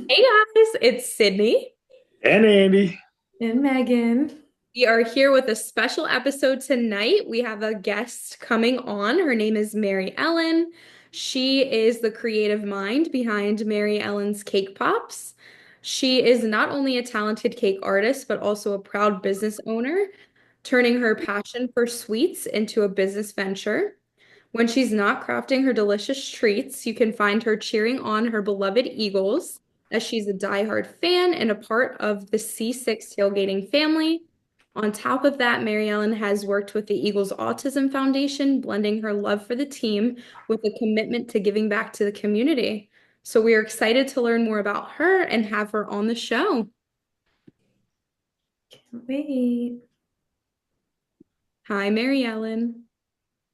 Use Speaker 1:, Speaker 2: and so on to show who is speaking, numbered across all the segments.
Speaker 1: Hey guys, it's Sydney.
Speaker 2: And Andy.
Speaker 3: And Megan.
Speaker 1: We are here with a special episode tonight. We have a guest coming on. Her name is Maryellen. She is the creative mind behind Maryellen's Cake Pops. She is not only a talented cake artist, but also a proud business owner, turning her passion for sweets into a business venture. When she's not crafting her delicious treats, you can find her cheering on her beloved Eagles, as she's a diehard fan and a part of the C6 Tailgating family. On top of that, Maryellen has worked with the Eagles Autism Foundation, blending her love for the team with a commitment to giving back to the community. So we are excited to learn more about her and have her on the show.
Speaker 3: Wait.
Speaker 1: Hi, Maryellen.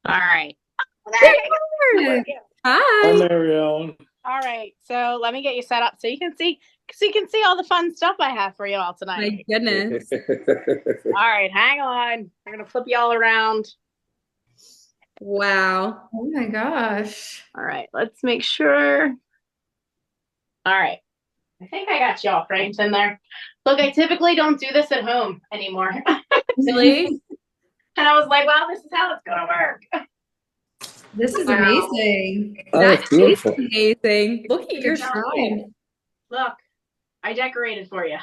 Speaker 4: All right.
Speaker 1: There you are.
Speaker 2: Hi,
Speaker 1: Hi.
Speaker 2: Maryellen.
Speaker 4: All right. So let me get you set up so you can see all the fun stuff I have for you all
Speaker 1: My
Speaker 4: tonight.
Speaker 1: goodness.
Speaker 4: All right, hang on. I'm gonna flip you all around.
Speaker 1: Wow.
Speaker 3: Oh my gosh.
Speaker 4: All right, let's make sure. All right. I think I got y'all framed in there. Look, I typically don't do this at home anymore.
Speaker 1: Really?
Speaker 4: And I was like, well, this is how it's gonna work.
Speaker 3: This is
Speaker 4: Wow.
Speaker 3: amazing.
Speaker 2: Oh,
Speaker 1: That
Speaker 2: that's
Speaker 1: is
Speaker 2: beautiful.
Speaker 1: amazing. Look at your
Speaker 3: Good
Speaker 1: shrine.
Speaker 3: job.
Speaker 4: Look, I decorated for you.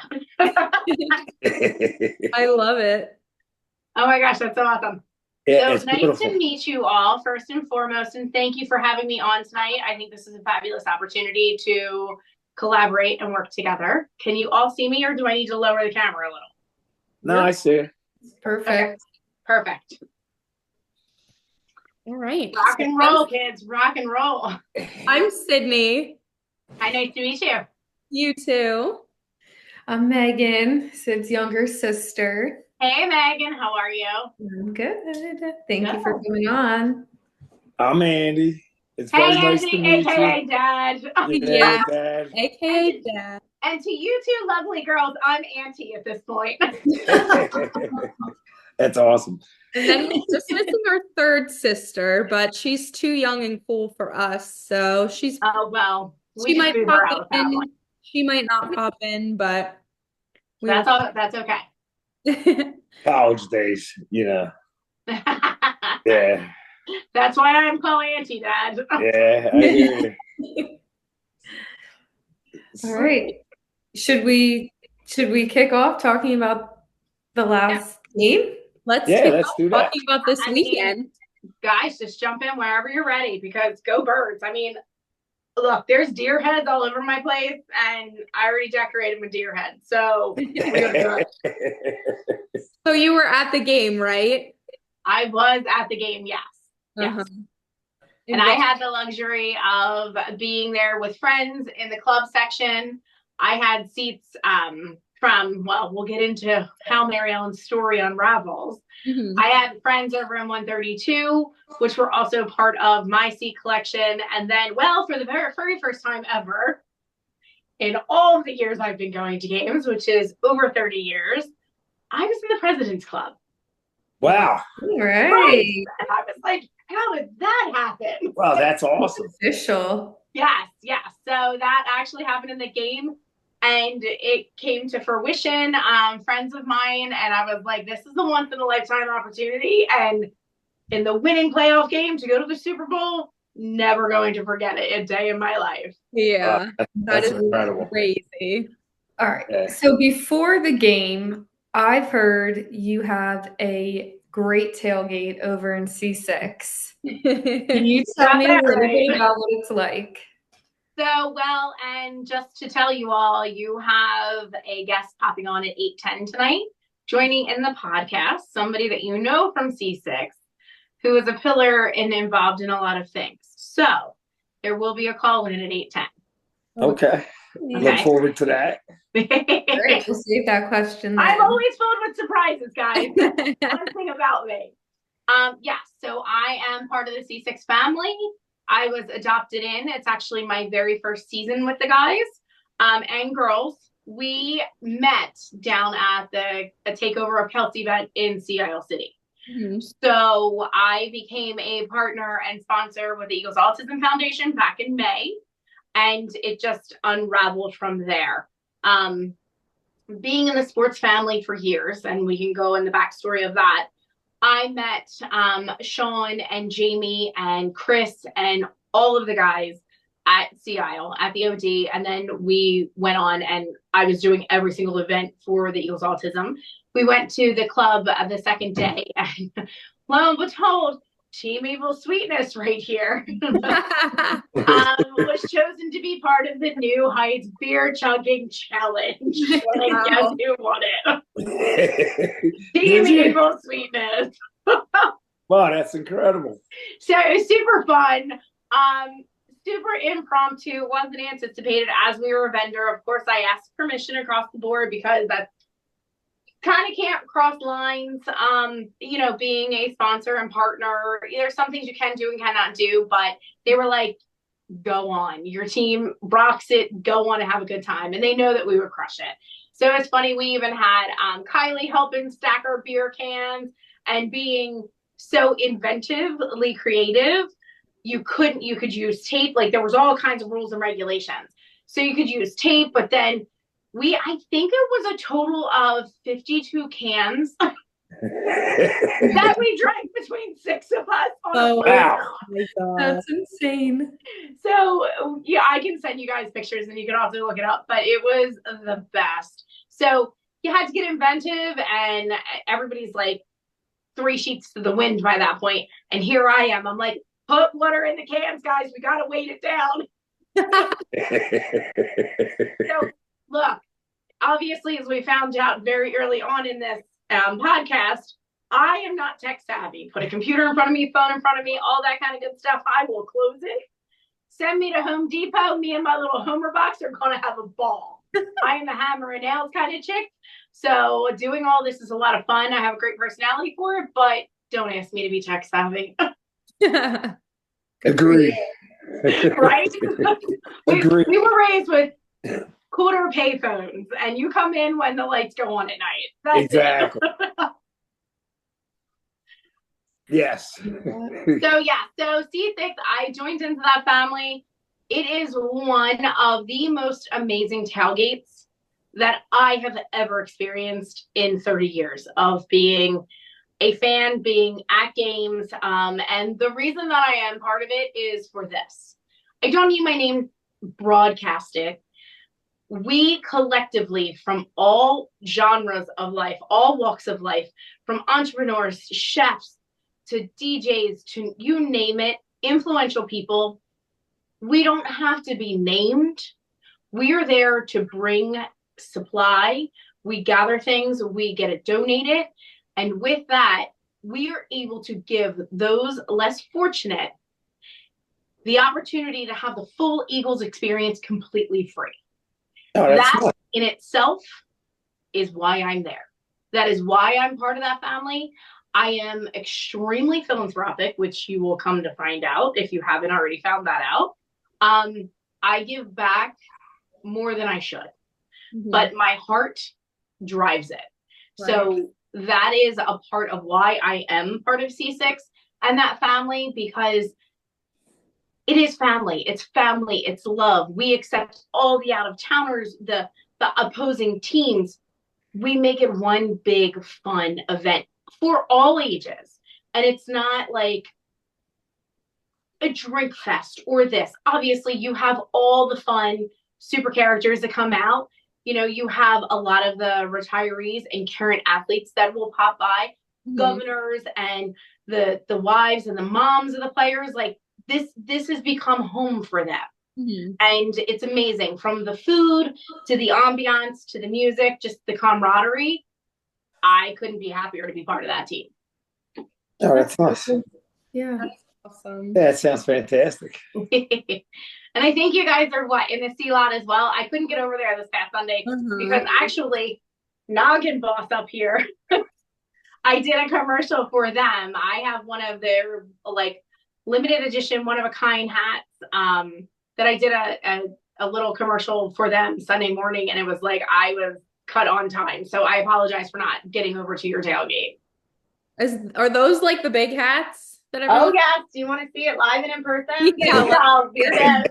Speaker 1: I love it.
Speaker 4: Oh my gosh, that's so awesome.
Speaker 2: Yeah,
Speaker 4: So
Speaker 2: it's
Speaker 4: nice
Speaker 2: beautiful.
Speaker 4: to meet you all, first and foremost, and thank you for having me on tonight. I think this is a fabulous opportunity to collaborate and work together. Can you all see me, or do I need to lower the camera a little?
Speaker 2: No, I see it.
Speaker 3: Perfect.
Speaker 4: Okay, perfect.
Speaker 1: All right.
Speaker 4: Rock and roll, kids, rock and roll.
Speaker 1: I'm Sydney.
Speaker 4: Hi, nice to meet you.
Speaker 1: You too.
Speaker 3: I'm Megan, Sid's younger sister.
Speaker 4: Hey, Megan, how are you?
Speaker 3: I'm good. Thank you for coming on.
Speaker 2: I'm Andy. It's
Speaker 4: Hey,
Speaker 2: very nice to
Speaker 4: Andy,
Speaker 2: meet
Speaker 4: aka Dad.
Speaker 2: you.
Speaker 1: Yeah.
Speaker 2: Dad.
Speaker 1: AKA Dad.
Speaker 4: And to you two lovely girls, I'm Auntie at this point.
Speaker 2: That's awesome.
Speaker 1: And then we're just missing our third sister, but she's too young and cool for us. So
Speaker 4: Oh, well,
Speaker 1: she
Speaker 4: we just
Speaker 1: might
Speaker 4: moved
Speaker 1: pop
Speaker 4: her out with that
Speaker 1: in.
Speaker 4: one.
Speaker 1: She might not pop in, but we
Speaker 4: That's all. That's okay.
Speaker 1: will.
Speaker 2: College days, Yeah.
Speaker 4: That's why I'm calling Auntie, Dad.
Speaker 2: Yeah, I hear you.
Speaker 3: All right. Should we kick off talking about the last game?
Speaker 1: Let's
Speaker 2: Yeah,
Speaker 1: kick
Speaker 2: let's
Speaker 1: off
Speaker 2: do that.
Speaker 1: talking about this
Speaker 4: I mean,
Speaker 1: weekend.
Speaker 4: Guys, just jump in wherever you're ready because go birds. I mean, look, there's deer heads all over my place, and I already decorated with deer heads. So we're gonna do it.
Speaker 1: So you were at the game, right?
Speaker 4: I was at the game, yes.
Speaker 1: Uh-huh.
Speaker 4: And I had the luxury of being there with friends in the club section. I had seats from, well, we'll get into how Maryellen's story unravels.
Speaker 1: Mhm.
Speaker 4: I had friends over in 132, which were also part of my seat collection. And then, well, for the very first time ever, in all of the years I've been going to games, which is over 30 years, I was in the President's Club.
Speaker 2: Wow.
Speaker 3: All right.
Speaker 4: And I was like, how did that happen?
Speaker 2: Wow, that's awesome.
Speaker 3: Official.
Speaker 4: Yes. So that actually happened in the game, and it came to fruition. Friends of mine, and I was like, this is a once in a lifetime opportunity. And in the winning playoff game to go to the Super Bowl, never going to forget it a day in my life.
Speaker 1: Yeah,
Speaker 2: That's
Speaker 1: is
Speaker 2: incredible.
Speaker 1: crazy.
Speaker 3: All right.
Speaker 2: Yeah.
Speaker 3: So before the game, I've heard you have a great tailgate over in C6. Can you tell me a little bit about what it's like?
Speaker 4: So, well, and just to tell you all, you have a guest popping on at 8:10 tonight, joining in the podcast, somebody that you know from C6, who is a pillar and involved in a lot of things. So there will be a call in at 8:10.
Speaker 2: Okay. Look forward to that.
Speaker 3: All right, we'll save that question then.
Speaker 4: I'm always filled with surprises, guys. One thing about me. So I am part of the C6 family. I was adopted in. It's actually my very first season with the guys and girls. We met down at a takeover of Kelsey event in Sea Isle City.
Speaker 1: Mhm.
Speaker 4: So I became a partner and sponsor with the Eagles Autism Foundation back in May. and it just unraveled from there. Being in the sports family for years, and we can go in the backstory of that, I met Sean and Jamie and Chris and all of the guys at Sea Isle at the OD. And then we went on, and I was doing every single event for the Eagles Autism. We went to the club the second day, and lo and behold, Team Evil Sweetness right here was chosen to be part of the New Heights Beer Chugging Challenge. Like, guess who won it? Team Evil Sweetness.
Speaker 2: Wow, that's incredible.
Speaker 4: So it was super fun. Super impromptu, wasn't anticipated. As we were a vendor, of course, I asked permission across the board because that's kind of can't cross lines, being a sponsor and partner. There's some things you can do and cannot do, but they were like, go on. Your team rocks it. Go on and have a good time. And they know that we would crush it. So it's funny. We even had Kylie helping stack our beer cans, and being so inventively creative. You could use tape. Like, there was all kinds of rules and regulations. So you could use tape, but then I think it was a total of 52 cans that we drank between 6 of us.
Speaker 2: Wow.
Speaker 1: My God.
Speaker 3: That's insane.
Speaker 4: So, yeah, I can send you guys pictures, and you can also look it up, but it was the best. So you had to get inventive, and everybody's like 3 sheets to the wind by that point. And here I am. I'm like, put water in the cans, guys. We got to weight it down. So, look, obviously, as we found out very early on in this podcast, I am not tech savvy. Put a computer in front of me, phone in front of me, all that kind of good stuff. I will close it. Send me to Home Depot. Me and my little Homer box are going to have a ball. I am a hammer and nails kind of chick. So doing all this is a lot of fun. I have a great personality for it, but don't ask me to be tech savvy.
Speaker 2: Agree.
Speaker 4: Right?
Speaker 2: Agree.
Speaker 4: We were raised with quarter pay phones, and you come in when the lights go on at night. That's
Speaker 2: exactly. Yes.
Speaker 4: So C6, I joined into that family. It is one of the most amazing tailgates that I have ever experienced in 30 years of being a fan, being at games. And the reason that I am part of it is for this. I don't need my name broadcasted. We collectively, from all genres of life, all walks of life, from entrepreneurs, chefs, to DJs, to you name it, influential people, we don't have to be named. We are there to bring supply. We gather things, we get it donated. And with that, we are able to give those less fortunate the opportunity to have the full Eagles experience completely free.
Speaker 2: Oh,
Speaker 4: that in itself is why I'm there. That is why I'm part of that family. I am extremely philanthropic, which you will come to find out if you haven't already found that out. I give back more than I should, but my heart drives it. Right. So that is a part of why I am part of C6 and that family, because it is family. It's family. It's love. We accept all the out-of-towners, the opposing teams. We make it one big fun event for all ages. And it's not like a drink fest or this. Obviously, you have all the fun super characters that come out. You know, you have a lot of the retirees and current athletes that will pop by, governors and the wives and the moms of the players. Like, this has become home for them. And it's amazing, from the food to the ambiance to the music, just the camaraderie. I couldn't be happier to be part of that team.
Speaker 2: Oh, that's nice.
Speaker 3: Yeah,
Speaker 1: that's awesome.
Speaker 2: That sounds fantastic.
Speaker 4: And I think you guys are in the C lot as well. I couldn't get over there this past Sunday because actually, Noggin Boss up here, I did a commercial for them. I have one of their limited edition, one of a kind hats that I did a little commercial for them Sunday morning, and it was like I was cut on time. So I apologize for not getting over to your tailgate.
Speaker 1: Are those like the big hats? that
Speaker 4: Oh
Speaker 1: everyone?
Speaker 4: yes, do you want to see it live and in person?
Speaker 1: Yeah.
Speaker 4: Oh, here it is.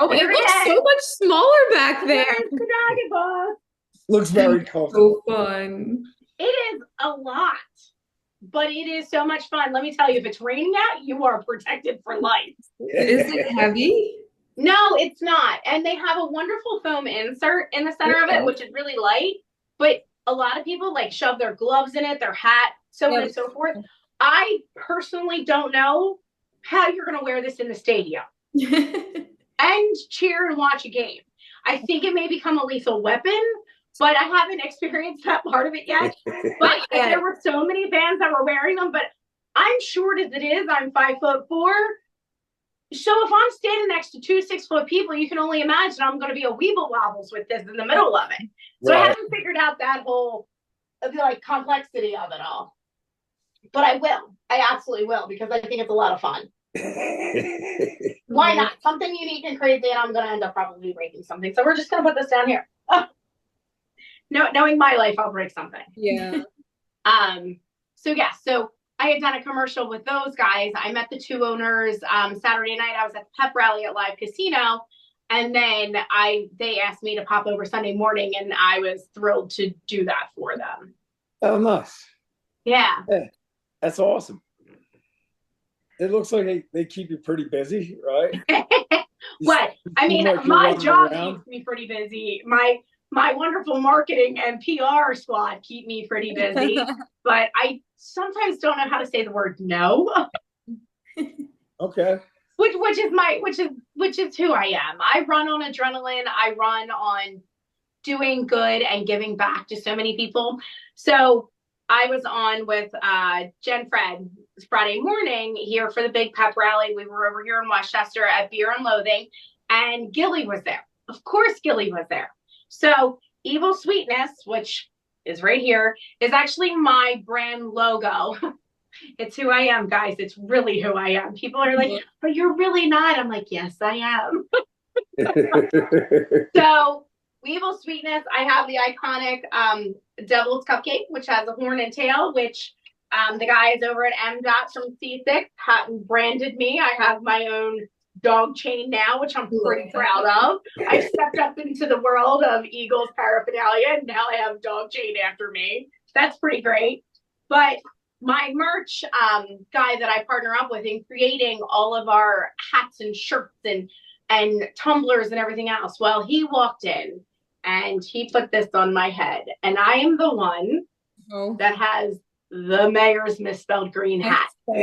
Speaker 1: Oh, it
Speaker 4: Here it
Speaker 1: looks so
Speaker 4: is.
Speaker 1: much smaller back there.
Speaker 4: Here's the Dragon Ball.
Speaker 2: Looks very comfortable.
Speaker 3: So fun.
Speaker 4: It is a lot, but it is so much fun. Let me tell you, if it's raining out, you are protected for life.
Speaker 3: Is it heavy?
Speaker 4: No, it's not. And they have a wonderful foam insert in the center of it, which is really light. But a lot of people like shove their gloves in it, their hat, so on and so forth. I personally don't know how you're going to wear this in the stadium and cheer and watch a game. I think it may become a lethal weapon, but I haven't experienced that part of it yet. But there were so many fans that were wearing them, but I'm short as it is. I'm 5'4". So if I'm standing next to 2 6-foot people, you can only imagine I'm going to be a weeble wobbles with this in the middle of it. So I haven't figured out that whole like complexity of it all. But I will. I absolutely will, because I think it's a lot of fun. Why not? Something unique and crazy, and I'm going to end up probably breaking something. So we're just going to put this down here. Oh. No, knowing my life, I'll break something.
Speaker 1: Yeah.
Speaker 4: So I had done a commercial with those guys. I met the two owners Saturday night. I was at the pep rally at Live Casino. And then they asked me to pop over Sunday morning, and I was thrilled to do that for them.
Speaker 2: Oh, nice.
Speaker 4: Yeah.
Speaker 2: That's awesome. It looks like they keep you pretty busy, right?
Speaker 4: What? I mean,
Speaker 2: like
Speaker 4: my job
Speaker 2: around.
Speaker 4: keeps me pretty busy. My wonderful marketing and PR squad keep me pretty busy. But I sometimes don't know how to say the word no.
Speaker 2: Okay.
Speaker 4: Which is who I am. I run on adrenaline. I run on doing good and giving back to so many people. So I was on with Jen Fred Friday morning here for the big pep rally. We were over here in Westchester at Beer and Loathing, and Gilly was there. Of course, Gilly was there. So Evil Sweetness, which is right here, is actually my brand logo. It's who I am, guys. It's really who I am. People are like, but you're really not. I'm like, yes, I am. So Evil Sweetness, I have the iconic Devil's Cupcake, which has a horn and tail, which the guys over at M.Dot from C6 branded me. I have my own dog chain now, which I'm pretty proud of. I stepped up into the world of Eagles paraphernalia, and now I have a dog chain after me. That's pretty great. But my merch guy that I partner up with in creating all of our hats and shirts and tumblers and everything else, well, he walked in and he put this on my head, and I am the one that has the mayor's misspelled green hat. So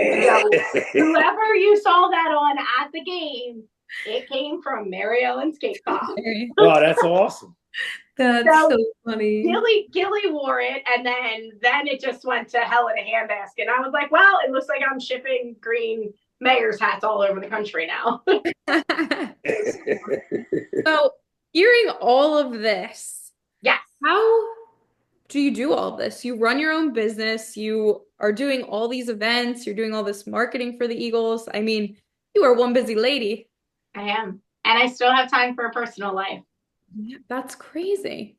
Speaker 4: whoever you saw that on at the game, it came from Maryellen's cake pop.
Speaker 2: Oh, that's awesome.
Speaker 3: That's so funny.
Speaker 4: Gilly wore it, and then it just went to hell in a handbasket. And I was like, well, it looks like I'm shipping green mayor's hats all over the country now.
Speaker 1: So hearing all of this,
Speaker 4: yes.
Speaker 1: How do you do all this? You run your own business, you are doing all these events, you're doing all this marketing for the Eagles. I mean, you are one busy lady.
Speaker 4: I am. And I still have time for a personal life.
Speaker 1: Yeah, that's crazy.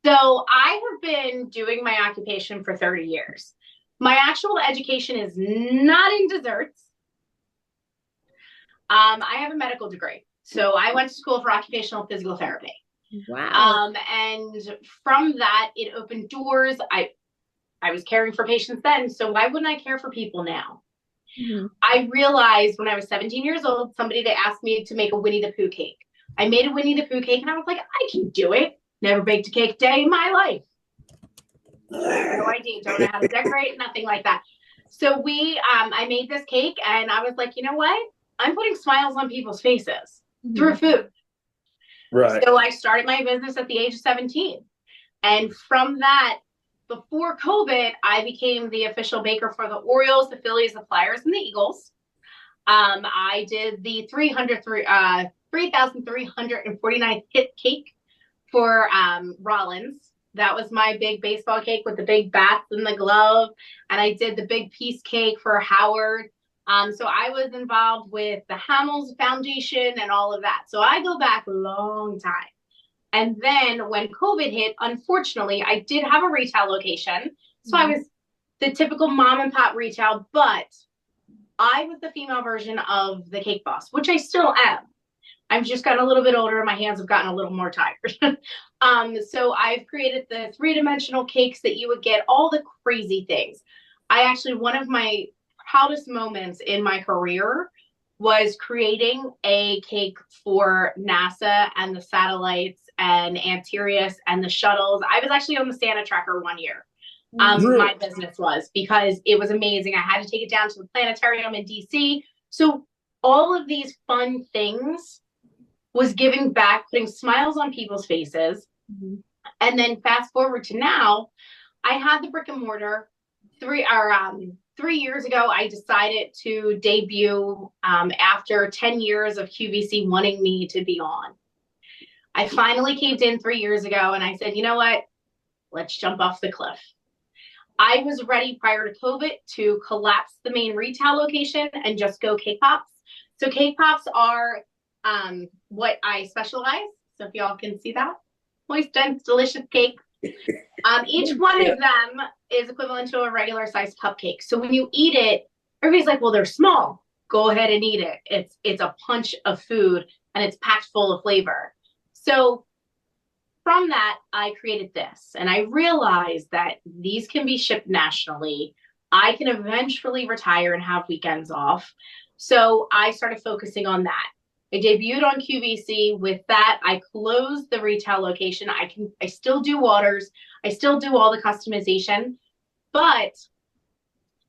Speaker 4: So I have been doing my occupation for 30 years. My actual education is not in desserts. I have a medical degree. So I went to school for occupational physical therapy.
Speaker 1: Wow.
Speaker 4: And from that, it opened doors. I was caring for patients then, so why wouldn't I care for people now? Mm-hmm. I realized when I was 17 years old, somebody that asked me to make a Winnie the Pooh cake. I made a Winnie the Pooh cake, and I was like, I can do it. Never baked a cake a day in my life. No idea. Don't know how to decorate, nothing like that. So I made this cake, and I was like, you know what? I'm putting smiles on people's faces through food.
Speaker 2: Right.
Speaker 4: So I started my business at the age of 17. And from that, before COVID, I became the official baker for the Orioles, the Phillies, the Flyers, and the Eagles. I did the 3,349th hit cake for Rollins. That was my big baseball cake with the big bats and the glove. And I did the big piece cake for Howard. So I was involved with the Hamels Foundation and all of that. So I go back a long time. And then when COVID hit, unfortunately, I did have a retail location. So I was the typical mom and pop retail, but I was the female version of the cake boss, which I still am. I've just gotten a little bit older. My hands have gotten a little more tired. So I've created the 3-dimensional cakes that you would get, all the crazy things. One of my proudest moments in my career was creating a cake for NASA and the satellites and Antares and the shuttles. I was actually on the Santa Tracker one year. My business was, because it was amazing. I had to take it down to the planetarium in DC. So all of these fun things was giving back, putting smiles on people's faces. Mm-hmm. And then fast forward to now, I had the brick and mortar. 3 years ago, I decided to debut after 10 years of QVC wanting me to be on. I finally caved in 3 years ago, and I said, you know what? Let's jump off the cliff. I was ready prior to COVID to collapse the main retail location and just go cake pops. So cake pops are what I specialize. So if y'all can see that, moist, dense, delicious cake. Each one of them is equivalent to a regular sized cupcake. So when you eat it, everybody's like, well, they're small. Go ahead and eat it. It's a punch of food, and it's packed full of flavor. So from that, I created this, and I realized that these can be shipped nationally. I can eventually retire and have weekends off. So I started focusing on that. I debuted on QVC. With that, I closed the retail location. I still do waters. I still do all the customization, but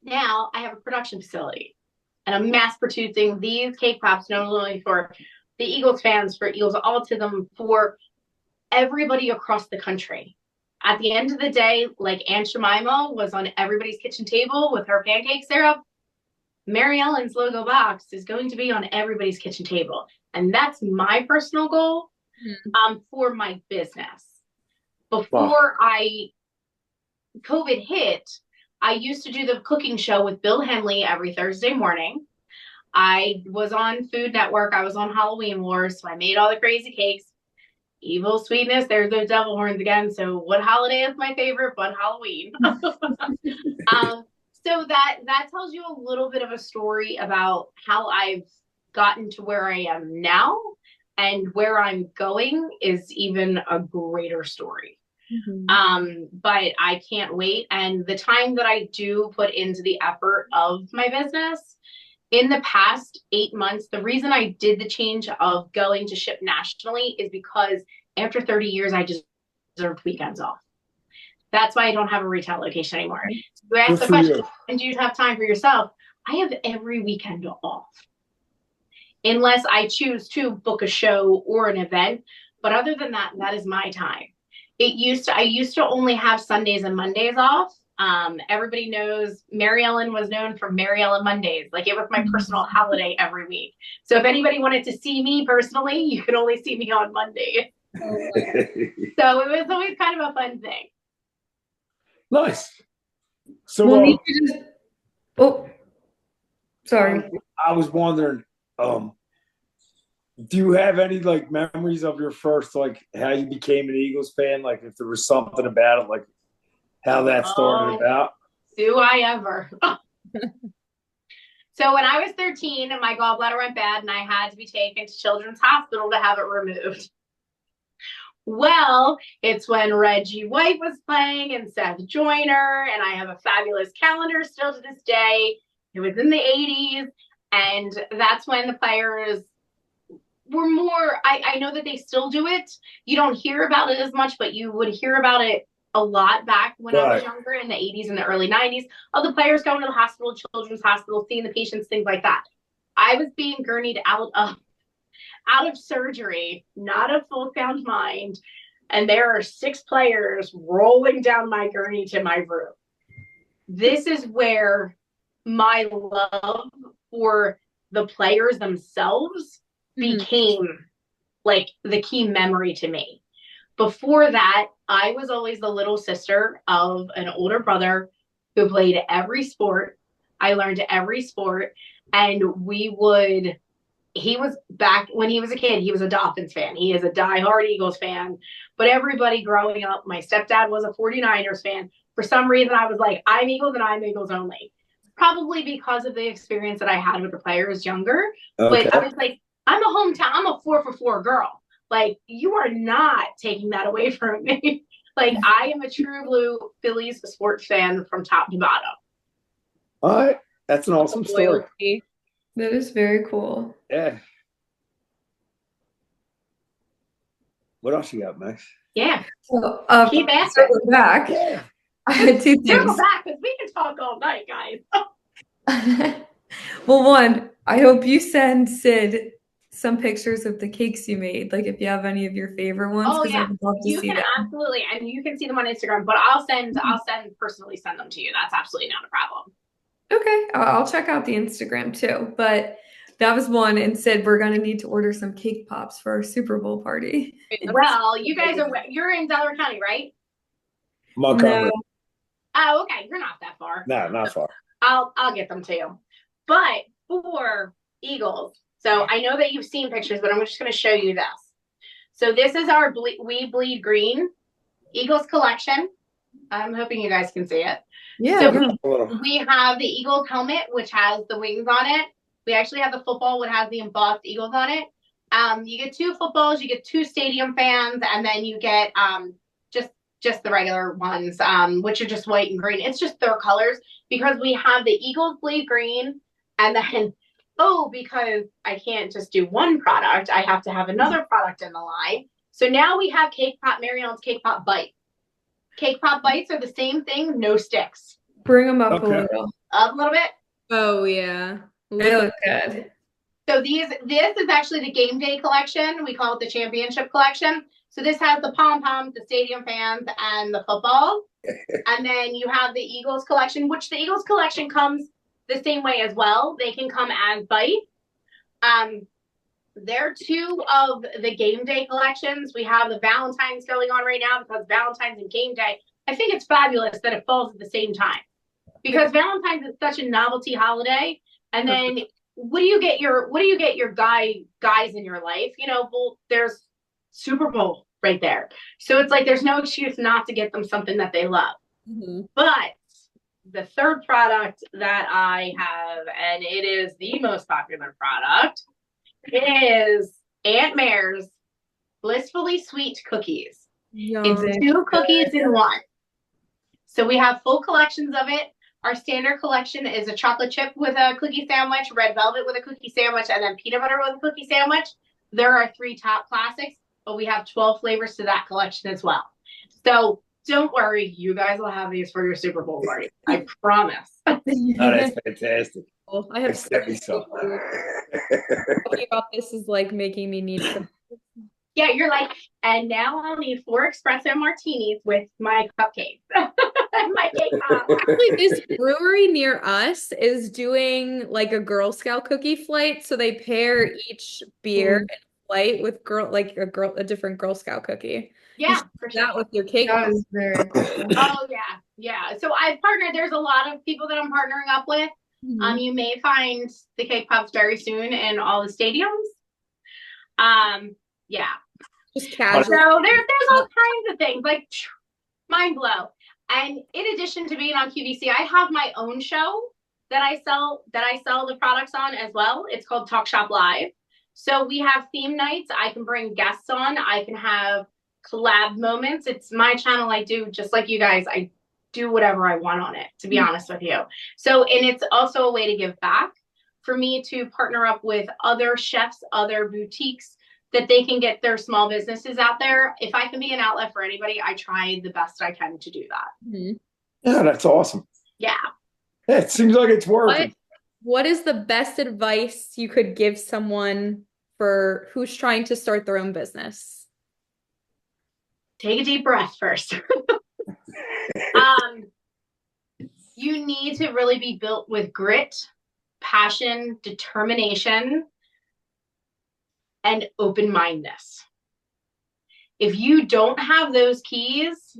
Speaker 4: now I have a production facility, and I'm mass producing these cake pops, not only for the Eagles fans, for Eagles Autism, for everybody across the country. At the end of the day, like Aunt Jemima was on everybody's kitchen table with her pancake syrup, Maryllen's logo box is going to be on everybody's kitchen table. And that's my personal goal for my business. Before COVID hit, I used to do the cooking show with Bill Henley every Thursday morning. I was on Food Network. I was on Halloween Wars. So I made all the crazy cakes. Evil sweetness, there's those devil horns again. So what holiday is my favorite but Halloween? So that tells you a little bit of a story about how I've gotten to where I am now, and where I'm going is even a greater story. Mm-hmm. But I can't wait. And the time that I do put into the effort of my business, in the past 8 months, the reason I did the change of going to ship nationally is because after 30 years, I just deserved weekends off. That's why I don't have a retail location anymore. So you asked the question, and do you have time for yourself? I have every weekend off, unless I choose to book a show or an event. But other than that, that is my time. I used to only have Sundays and Mondays off. Everybody knows Maryellen was known for Maryellen Mondays. Like, it was my personal holiday every week. So if anybody wanted to see me personally, you could only see me on Monday. So it was always kind of a fun thing.
Speaker 2: Nice. So,
Speaker 3: sorry.
Speaker 2: I was wondering, do you have any like memories of your first, like how you became an Eagles fan? Like, if there was something about it, like how that started about?
Speaker 4: Do I ever? So when I was 13, my gallbladder went bad, and I had to be taken to Children's Hospital to have it removed. Well, it's when Reggie White was playing and Seth Joyner, and I have a fabulous calendar still to this day. It was in the 80s, and that's when the players were more, I know that they still do it. You don't hear about it as much, but you would hear about it a lot back when I was younger, in the 80s and the early 90s, of the players going to the hospital, Children's Hospital, seeing the patients, things like that. I was being gurneyed out of surgery, not of full sound mind, and there are 6 players rolling down my gurney to my room. This is where my love for the players themselves became like the key memory to me. Before that, I was always the little sister of an older brother who played every sport. I learned every sport, and he was back when he was a kid, he was a Dolphins fan. He is a diehard Eagles fan. But everybody growing up, my stepdad was a 49ers fan. For some reason, I was like, I'm Eagles and I'm Eagles only. probably because of the experience that I had with the players younger.
Speaker 2: Okay.
Speaker 4: But I was like, I'm a 4-for-4 girl. Like, you are not taking that away from me. Like, I am a true blue Phillies sports fan from top to bottom.
Speaker 2: All right. That's an awesome story.
Speaker 1: Loyalty.
Speaker 3: That is very cool.
Speaker 2: Yeah. What else you got, Max?
Speaker 4: Yeah.
Speaker 3: So,
Speaker 4: Keep asking.
Speaker 3: circle back.
Speaker 2: Yeah.
Speaker 3: I had two
Speaker 4: Circle
Speaker 3: things.
Speaker 4: back, because we can talk all night, guys.
Speaker 3: Well, one, I hope you send Sid some pictures of the cakes you made. Like if you have any of your favorite ones,
Speaker 4: Oh
Speaker 3: because
Speaker 4: yeah,
Speaker 3: I'd love to
Speaker 4: you
Speaker 3: see
Speaker 4: can
Speaker 3: them.
Speaker 4: absolutely, and you can see them on Instagram. But personally send them to you. That's absolutely not a problem.
Speaker 3: Okay, I'll check out the Instagram too. But that was one, and Sid, we're gonna need to order some cake pops for our Super Bowl party.
Speaker 4: Well, you're in Delaware County, right?
Speaker 2: Montgomery.
Speaker 3: No.
Speaker 4: Oh, okay. You're not that far.
Speaker 2: No, not far.
Speaker 4: I'll get them to you. But for Eagles, so I know that you've seen pictures, but I'm just going to show you this. So this is our We Bleed Green Eagles collection. I'm hoping you guys can see it.
Speaker 3: Yeah.
Speaker 4: So
Speaker 3: No.
Speaker 4: we have the Eagles helmet, which has the wings on it. We actually have the football, which has the embossed Eagles on it. You get 2 footballs, you get 2 stadium fans, and then you get just the regular ones, which are just white and green. It's just their colors because we have the Eagles Bleed Green, and then because I can't just do one product, I have to have another product in the line. So now we have Maryellen's Cake Pop Bite. Cake Pop Bites are the same thing, no sticks.
Speaker 3: Bring them up
Speaker 2: Okay.
Speaker 3: a little.
Speaker 4: Up a little bit.
Speaker 1: Oh yeah.
Speaker 3: They look good.
Speaker 4: So this is actually the game day collection. We call it the championship collection. So this has the pom-poms, the stadium fans, and the football. And then you have the Eagles collection, which the Eagles collection comes the same way as well. They can come as Bite. They're 2 of the game day collections. We have the Valentine's going on right now because Valentine's and game day. I think it's fabulous that it falls at the same time because Valentine's is such a novelty holiday. And then what do you get your guys in your life? Well, there's Super Bowl right there. So it's like there's no excuse not to get them something that they love.
Speaker 1: Mm-hmm.
Speaker 4: But the third product that I have, and it is the most popular product, is Aunt Mare's Blissfully Sweet Cookies.
Speaker 1: Yum.
Speaker 4: It's 2 cookies in 1. So we have full collections of it. Our standard collection is a chocolate chip with a cookie sandwich, red velvet with a cookie sandwich, and then peanut butter with a cookie sandwich. There are 3 top classics, but we have 12 flavors to that collection as well. So don't worry, you guys will have these for your Super Bowl party. I promise.
Speaker 2: Oh, that's fantastic.
Speaker 1: I have
Speaker 2: Send me some.
Speaker 1: talking about this is like making me need some.
Speaker 4: Yeah, you're like, and now I'll need 4 espresso martinis with my cupcakes. My cake pop.
Speaker 1: Actually, this brewery near us is doing like a Girl Scout cookie flight. So they pair each beer and flight with a different Girl Scout cookie.
Speaker 4: Yeah, for sure.
Speaker 1: That with your cake.
Speaker 3: That is very cool.
Speaker 4: Oh yeah. So I've partnered. There's a lot of people that I'm partnering up with.
Speaker 1: Mhm.
Speaker 4: You may find the cake pops very soon in all the stadiums. Yeah.
Speaker 1: Just casual.
Speaker 4: So there's all kinds of things like mind blow. And in addition to being on QVC, I have my own show that I sell the products on as well. It's called Talk Shop Live. So we have theme nights. I can bring guests on. I can have collab moments. It's my channel. I do just like you guys. I do whatever I want on it, to be honest with you. So, and it's also a way to give back for me to partner up with other chefs, other boutiques that they can get their small businesses out there. If I can be an outlet for anybody, I try the best I can to do that.
Speaker 1: Mhm.
Speaker 2: Yeah, that's awesome.
Speaker 4: Yeah.
Speaker 2: Yeah, it seems like it's working.
Speaker 1: What is the best advice you could give someone for who's trying to start their own business?
Speaker 4: Take a deep breath first. You need to really be built with grit, passion, determination, and open-mindedness. If you don't have those keys,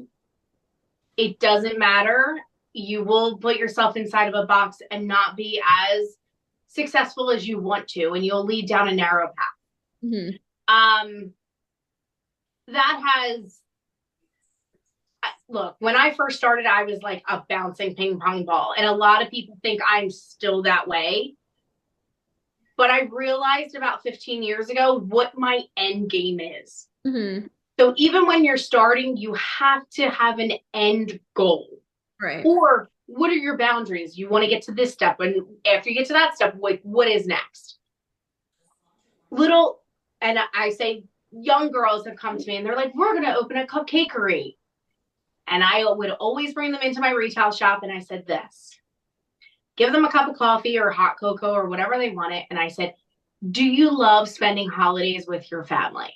Speaker 4: it doesn't matter. You will put yourself inside of a box and not be as successful as you want to, and you'll lead down a narrow path.
Speaker 1: Mm-hmm.
Speaker 4: look, when I first started, I was like a bouncing ping pong ball. And a lot of people think I'm still that way. But I realized about 15 years ago what my end game is.
Speaker 1: Mm-hmm.
Speaker 4: So even when you're starting, you have to have an end goal.
Speaker 1: Right.
Speaker 4: Or what are your boundaries? You want to get to this step. And after you get to that step, what is next? And I say, young girls have come to me and they're like, we're going to open a cupcakery. And I would always bring them into my retail shop. And I said this, give them a cup of coffee or hot cocoa or whatever they wanted. And I said, do you love spending holidays with your family?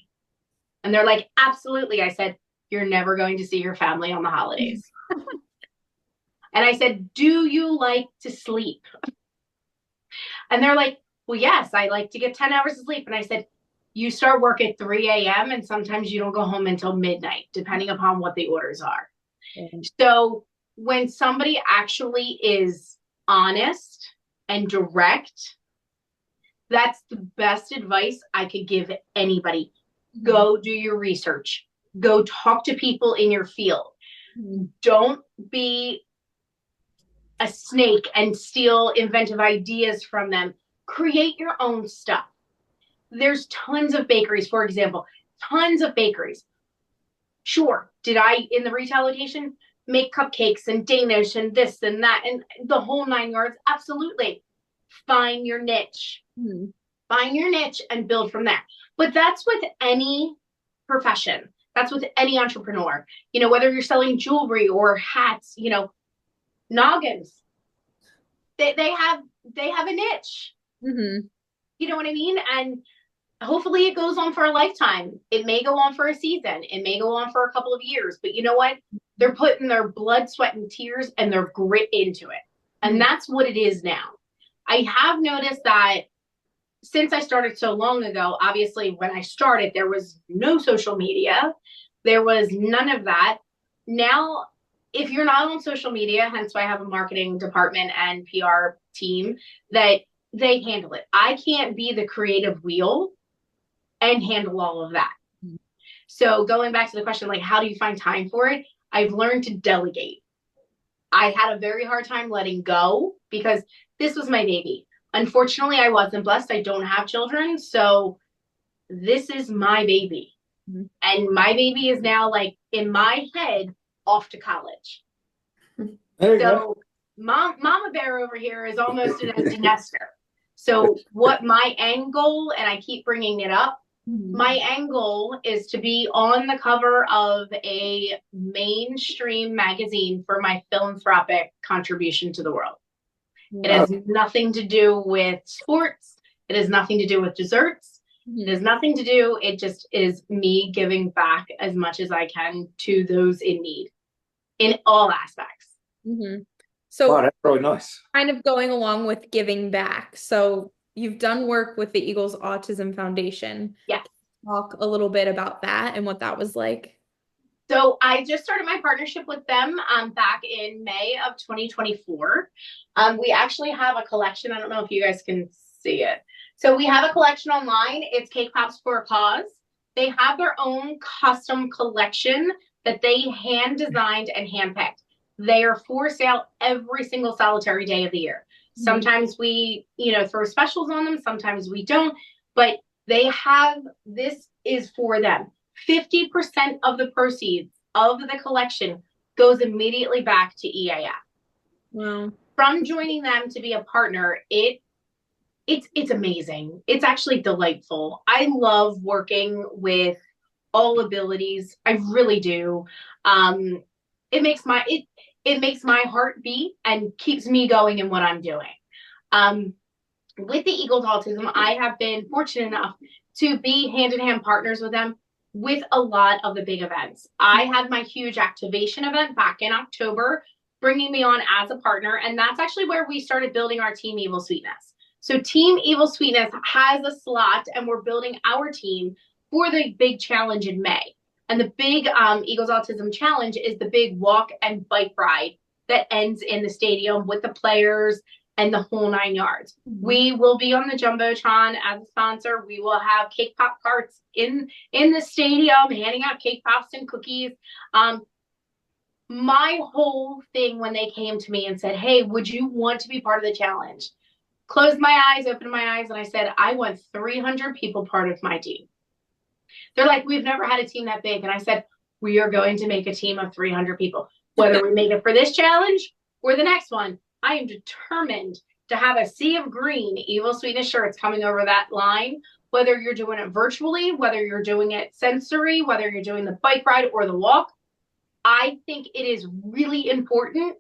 Speaker 4: And they're like, absolutely. I said, you're never going to see your family on the holidays. And I said, do you like to sleep? And they're like, well, yes, I like to get 10 hours of sleep. And I said, you start work at 3 a.m. and sometimes you don't go home until midnight, depending upon what the orders are. Mm-hmm. So when somebody actually is honest and direct, that's the best advice I could give anybody. Mm-hmm. Go do your research. Go talk to people in your field. Mm-hmm. Don't be a snake and steal inventive ideas from them. Create your own stuff. There's tons of bakeries, for example, tons of bakeries. Sure, did I, in the retail location, make cupcakes and Danish and this and that and the whole 9 yards? Absolutely. Find your niche. Mm-hmm. Find your niche and build from there. But that's with any profession. That's with any entrepreneur. You know, whether you're selling jewelry or hats, you know, noggins. They have a niche. Mm-hmm. You know what I mean? And hopefully it goes on for a lifetime. It may go on for a season. It may go on for a couple of years. But you know what? They're putting their blood, sweat, and tears and their grit into it. And that's what it is now. I have noticed that since I started so long ago, obviously when I started, there was no social media. There was none of that. Now, if you're not on social media, hence why I have a marketing department and PR team that they handle it. I can't be the creative wheel and handle all of that. Mm-hmm. So going back to the question, like, how do you find time for it? I've learned to delegate. I had a very hard time letting go because this was my baby. Unfortunately, I wasn't blessed. I don't have children. So this is my baby. Mm-hmm. And my baby is now, like, in my head, off to college. So Mama Bear over here is almost an empty nester. So what my end goal, and I keep bringing it up, my end goal is to be on the cover of a mainstream magazine for my philanthropic contribution to the world. It has nothing to do with sports. It has nothing to do with desserts. It has nothing to do. It just is me giving back as much as I can to those in need in all aspects.
Speaker 1: Mm-hmm. So
Speaker 2: wow, that's really nice.
Speaker 1: Kind of going along with giving back. So you've done work with the Eagles Autism Foundation.
Speaker 4: Yeah.
Speaker 1: Talk a little bit about that and what that was like.
Speaker 4: So I just started my partnership with them back in May of 2024. We actually have a collection. I don't know if you guys can see it. So we have a collection online. It's Cake Pops for a Cause. They have their own custom collection that they hand designed and handpicked. They are for sale every single solitary day of the year. Mm-hmm. Sometimes we, throw specials on them. Sometimes we don't. But this is for them. 50% of the proceeds of the collection goes immediately back to EAF. Wow. From joining them to be a partner, it's amazing. It's actually delightful. I love working with all abilities. I really do. It makes my heart beat and keeps me going in what I'm doing. With the Eagles Autism, I have been fortunate enough to be hand-in-hand partners with them with a lot of the big events. I had my huge activation event back in October, bringing me on as a partner, and that's actually where we started building our Team Evil Sweetness. So Team Evil Sweetness has a slot, and we're building our team for the big challenge in May. And the big Eagles Autism Challenge is the big walk and bike ride that ends in the stadium with the players and the whole 9 yards. We will be on the Jumbotron as a sponsor. We will have cake pop carts in the stadium, handing out cake pops and cookies. my whole thing when they came to me and said, hey, would you want to be part of the challenge? Closed my eyes, opened my eyes, and I said, I want 300 people part of my team. They're like, we've never had a team that big. And I said, we are going to make a team of 300 people. Whether we make it for this challenge or the next one, I am determined to have a sea of green Evil Sweetness shirts coming over that line, whether you're doing it virtually, whether you're doing it sensory, whether you're doing the bike ride or the walk. I think it is really important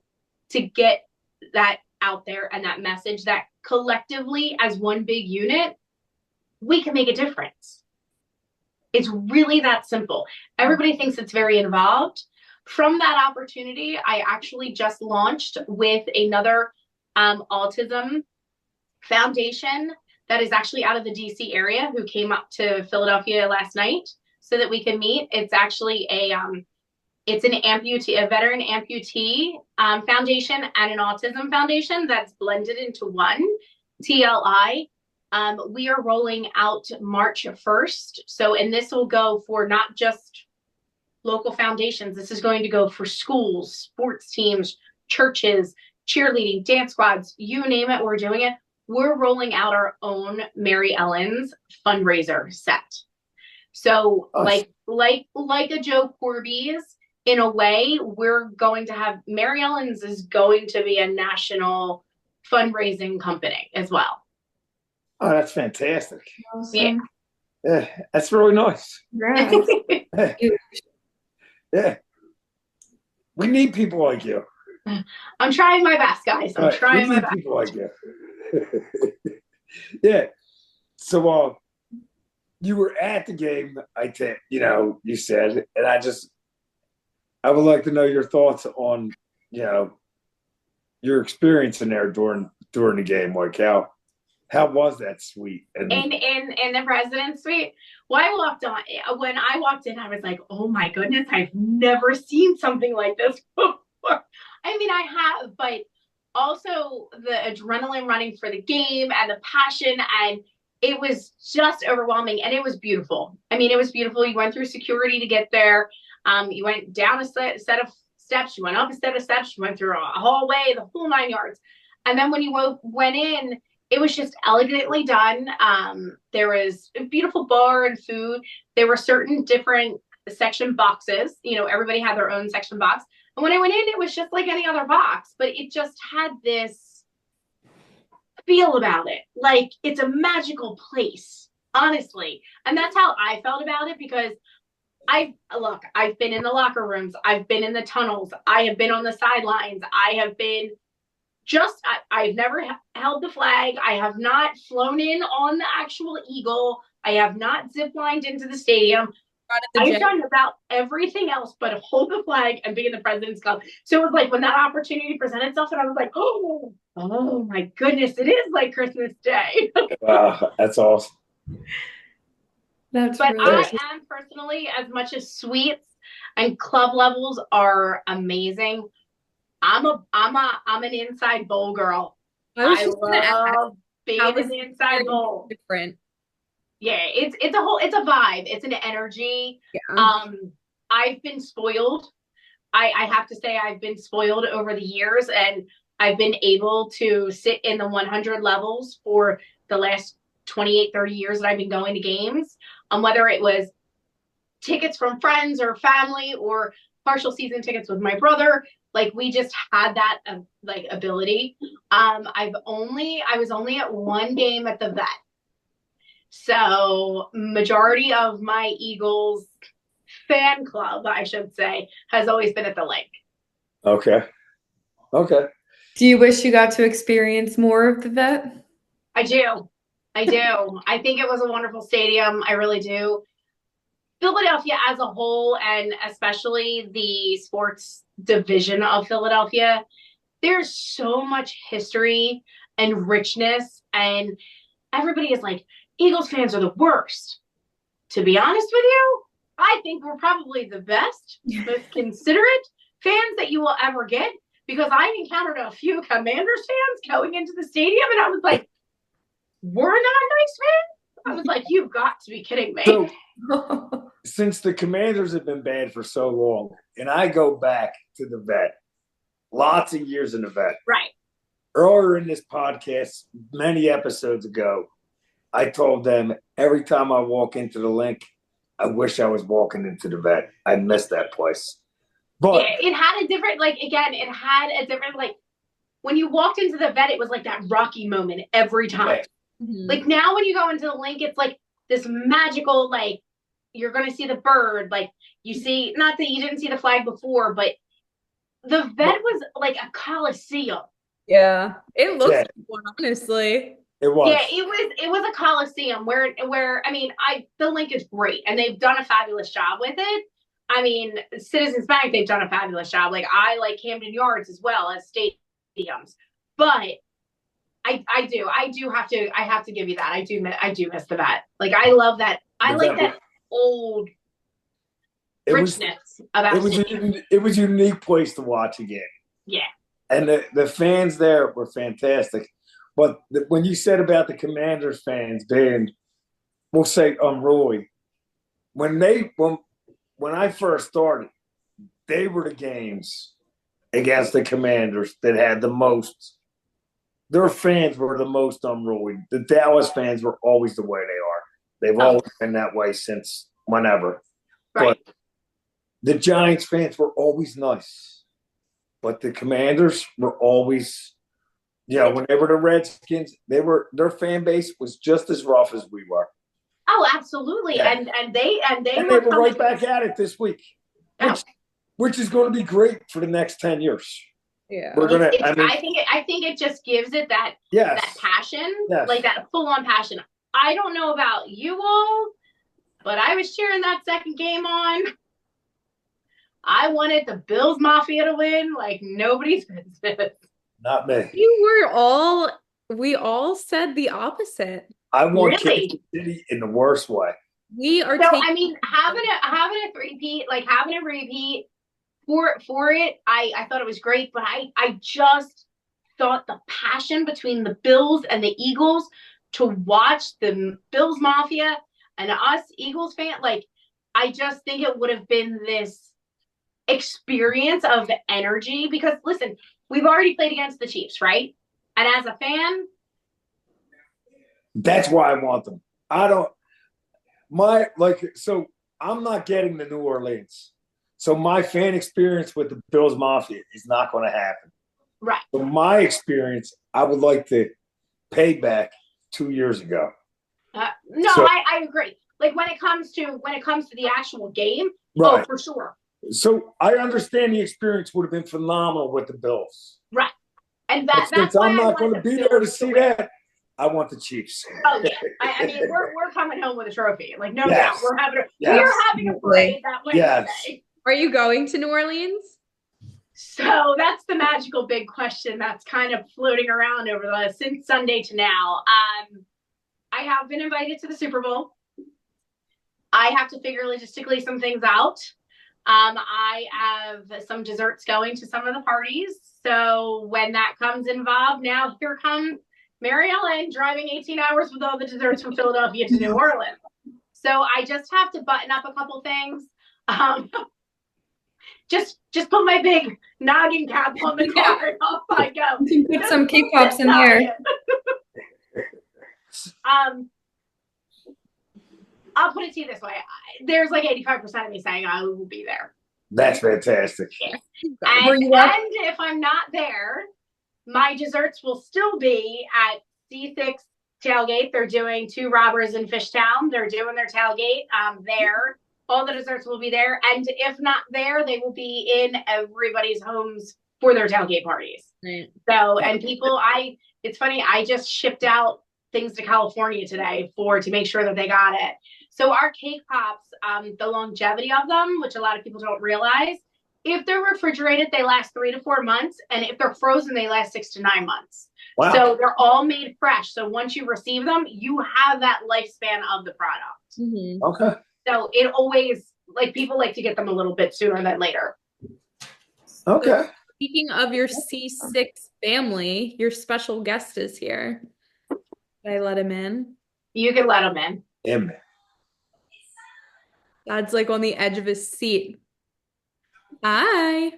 Speaker 4: to get that out there and that message that collectively as one big unit, we can make a difference. It's really that simple. Everybody thinks it's very involved. From that opportunity, I actually just launched with another autism foundation that is actually out of the DC area who came up to Philadelphia last night so that we can meet. It's actually it's an amputee, a veteran amputee foundation and an autism foundation that's blended into one, TLI. We are rolling out March 1st. So, and this will go for not just local foundations. This is going to go for schools, sports teams, churches, cheerleading, dance squads, you name it, we're doing it. We're rolling out our own Maryellen's fundraiser set. So like a Joe Corby's, in a way, we're going to have Maryellen's is going to be a national fundraising company as well.
Speaker 2: Oh, that's fantastic.
Speaker 3: Awesome.
Speaker 2: Yeah, that's really nice.
Speaker 3: Congrats.
Speaker 2: Yeah. We need people like you.
Speaker 4: I'm trying my best, guys. I'm trying my best.
Speaker 2: People like you. Yeah. So, you were at the game, I think, you said, and I would like to know your thoughts on, your experience in there during the game. Like, how was that suite? And
Speaker 4: in the president's suite? When I walked in, I was like, oh my goodness, I've never seen something like this before. I mean, I have, but also the adrenaline running for the game and the passion, and it was just overwhelming, and it was beautiful. I mean, it was beautiful. You went through security to get there. You went down a set of steps. You went up a set of steps. You went through a hallway, the whole 9 yards. And then when you went in, it was just elegantly done. There was a beautiful bar and food. There were certain different section boxes. Everybody had their own section box. And when I went in, it was just like any other box, but it just had this feel about it. Like it's a magical place, honestly. And that's how I felt about it, because I've been in the locker rooms. I've been in the tunnels. I have been on the sidelines. I've never held the flag. I have not flown in on the actual Eagle. I have not ziplined into the stadium. I've done about everything else but hold the flag and be in the President's Club. So it was like when that opportunity presented itself, and I was like, oh my goodness, it is like Christmas Day.
Speaker 2: Wow, that's awesome.
Speaker 3: But
Speaker 4: really I am personally, as much as suites and club levels are amazing, I'm an inside bowl girl. I love being in the inside bowl.
Speaker 1: Different.
Speaker 4: Yeah, it's a vibe. It's an energy. Yeah. I've been spoiled. I have to say I've been spoiled over the years, and I've been able to sit in the 100 levels for the last 28, 30 years that I've been going to games. Whether it was tickets from friends or family or partial season tickets with my brother, like we just had that ability. I was only at one game at the Vet. So majority of my Eagles fan club, I should say, has always been at the lake.
Speaker 2: Okay.
Speaker 3: do you wish you got to experience more of the Vet?
Speaker 4: I do. I think it was a wonderful stadium. I really do. Philadelphia as a whole, and especially the sports division of Philadelphia, there's so much history and richness, and everybody is like, Eagles fans are the worst. To be honest with you, I think we're probably the best, most considerate fans that you will ever get, because I encountered a few Commanders fans going into the stadium, and I was like, we're not nice fans? I was like, you've got to be kidding me.
Speaker 2: So, since the Commanders have been bad for so long, and I go back to the vet, lots of years in the vet.
Speaker 4: Right.
Speaker 2: Earlier in this podcast, many episodes ago, I told them every time I walk into the link, I wish I was walking into the vet. I miss that place. But
Speaker 4: it had a different, like, again, it had a different, like, when you walked into the vet, it was like that Rocky moment every time.
Speaker 1: Mm-hmm.
Speaker 4: Like now when you go into the link, it's like this magical, like, you're going to see the bird. Like you see, not that you didn't see the flag before, but the vet was like a coliseum.
Speaker 1: Yeah, it looks like one, honestly.
Speaker 2: It was.
Speaker 4: Yeah, it was a coliseum where I mean, the link is great and they've done a fabulous job with it. I mean, Citizens Bank, they've done a fabulous job. Like I like Camden Yards as well as stadiums, but I have to give you that. I do miss the vet. Like I love that. I like that old richness about it.
Speaker 2: It was a unique place to watch again.
Speaker 4: Yeah. And
Speaker 2: the fans there were fantastic. But when you said about the Commanders fans being, we'll say unruly, when I first started, they were the games against the Commanders that had the most. Their fans were the most unruly. The Dallas fans were always the way they are. They've always been that way since whenever.
Speaker 4: Right.
Speaker 2: But the Giants fans were always nice. But the Commanders were always, when they were the Redskins, their fan base was just as rough as we were.
Speaker 4: Oh, absolutely. Yeah. And they
Speaker 2: were right back at it this week. Which is going to be great for the next 10 years.
Speaker 1: Yeah.
Speaker 4: I think it just gives it that passion, like that full on passion. I don't know about you all, but I was cheering that second game on. I wanted the Bills Mafia to win like nobody's business.
Speaker 2: Not me.
Speaker 1: We all said the opposite.
Speaker 2: I want Kansas City in the worst way.
Speaker 1: We are
Speaker 4: I mean, having a repeat for it, I thought it was great, but I just thought the passion between the Bills and the Eagles to watch the Bills Mafia and us Eagles fans, like, I just think it would have been this experience of energy because, listen, we've already played against the Chiefs, right? And as a fan,
Speaker 2: that's why I want them. So I'm not getting to New Orleans. So my fan experience with the Bills Mafia is not going to happen.
Speaker 4: Right.
Speaker 2: So my experience, I would like to pay back 2 years ago.
Speaker 4: I agree. Like when it comes to the actual game,
Speaker 2: right.
Speaker 4: Oh, for sure.
Speaker 2: So I understand the experience would have been phenomenal with the Bills.
Speaker 4: Right. And that's
Speaker 2: since
Speaker 4: why
Speaker 2: I'm not going to be there to see that, I want the Chiefs.
Speaker 4: Oh yeah, I mean we're coming home with a trophy, like no doubt. We're having a parade that Wednesday.
Speaker 1: Are you going to New Orleans?
Speaker 4: So that's the magical big question that's kind of floating around since Sunday to now. I have been invited to the Super Bowl. I have to figure logistically some things out. I have some desserts going to some of the parties. So when that comes involved, now here comes Maryellen driving 18 hours with all the desserts from Philadelphia to New Orleans. So I just have to button up a couple things. Just put my big noggin cap on the car and off I go.
Speaker 3: Put some cake pops in here.
Speaker 4: I'll put it to you this way. There's like 85% of me saying I will be there.
Speaker 2: That's fantastic.
Speaker 4: Yeah. And if I'm not there, my desserts will still be at C6 Tailgate. They're doing Two Robbers in Fishtown. They're doing their tailgate there. All the desserts will be there. And if not there, they will be in everybody's homes for their tailgate parties. Right. So, and people, it's funny, I just shipped out things to California today to make sure that they got it. So our cake pops, the longevity of them, which a lot of people don't realize, if they're refrigerated, they last 3 to 4 months. And if they're frozen, they last 6 to 9 months. Wow. So they're all made fresh. So once you receive them, you have that lifespan of the product.
Speaker 1: Mm-hmm.
Speaker 2: Okay.
Speaker 4: So it always, like, people like to get them a little bit sooner than later.
Speaker 2: Okay.
Speaker 1: So speaking of your C6 family, your special guest is here. Did I let him in?
Speaker 4: You can let him in.
Speaker 2: Him.
Speaker 1: Dad's like on the edge of his seat. Hi.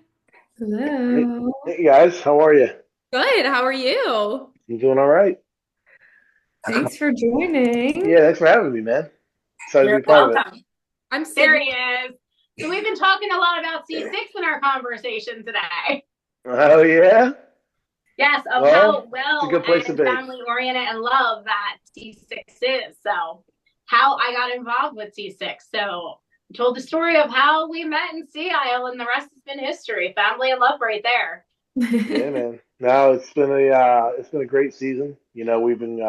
Speaker 3: Hello.
Speaker 5: Hey guys, how are you?
Speaker 1: Good. How are you?
Speaker 5: You doing all right?
Speaker 3: Thanks for joining.
Speaker 5: Yeah, thanks for having me, man. Excited to
Speaker 4: You're
Speaker 5: be part of it.
Speaker 4: welcome.
Speaker 1: I'm
Speaker 4: There
Speaker 1: sitting.
Speaker 4: he is. So we've been talking a lot about C6 in our conversation today.
Speaker 5: Oh yeah?
Speaker 4: Yes, of
Speaker 5: Well,
Speaker 4: how
Speaker 5: it's a
Speaker 4: well
Speaker 5: good place to
Speaker 4: and
Speaker 5: be.
Speaker 4: family oriented and love that C6 is. So how I got involved with C6. So I told the story of how we met in Sea Isle, and the rest has been history. Family and love right there.
Speaker 5: Yeah, man. No, it's been a great season. We've been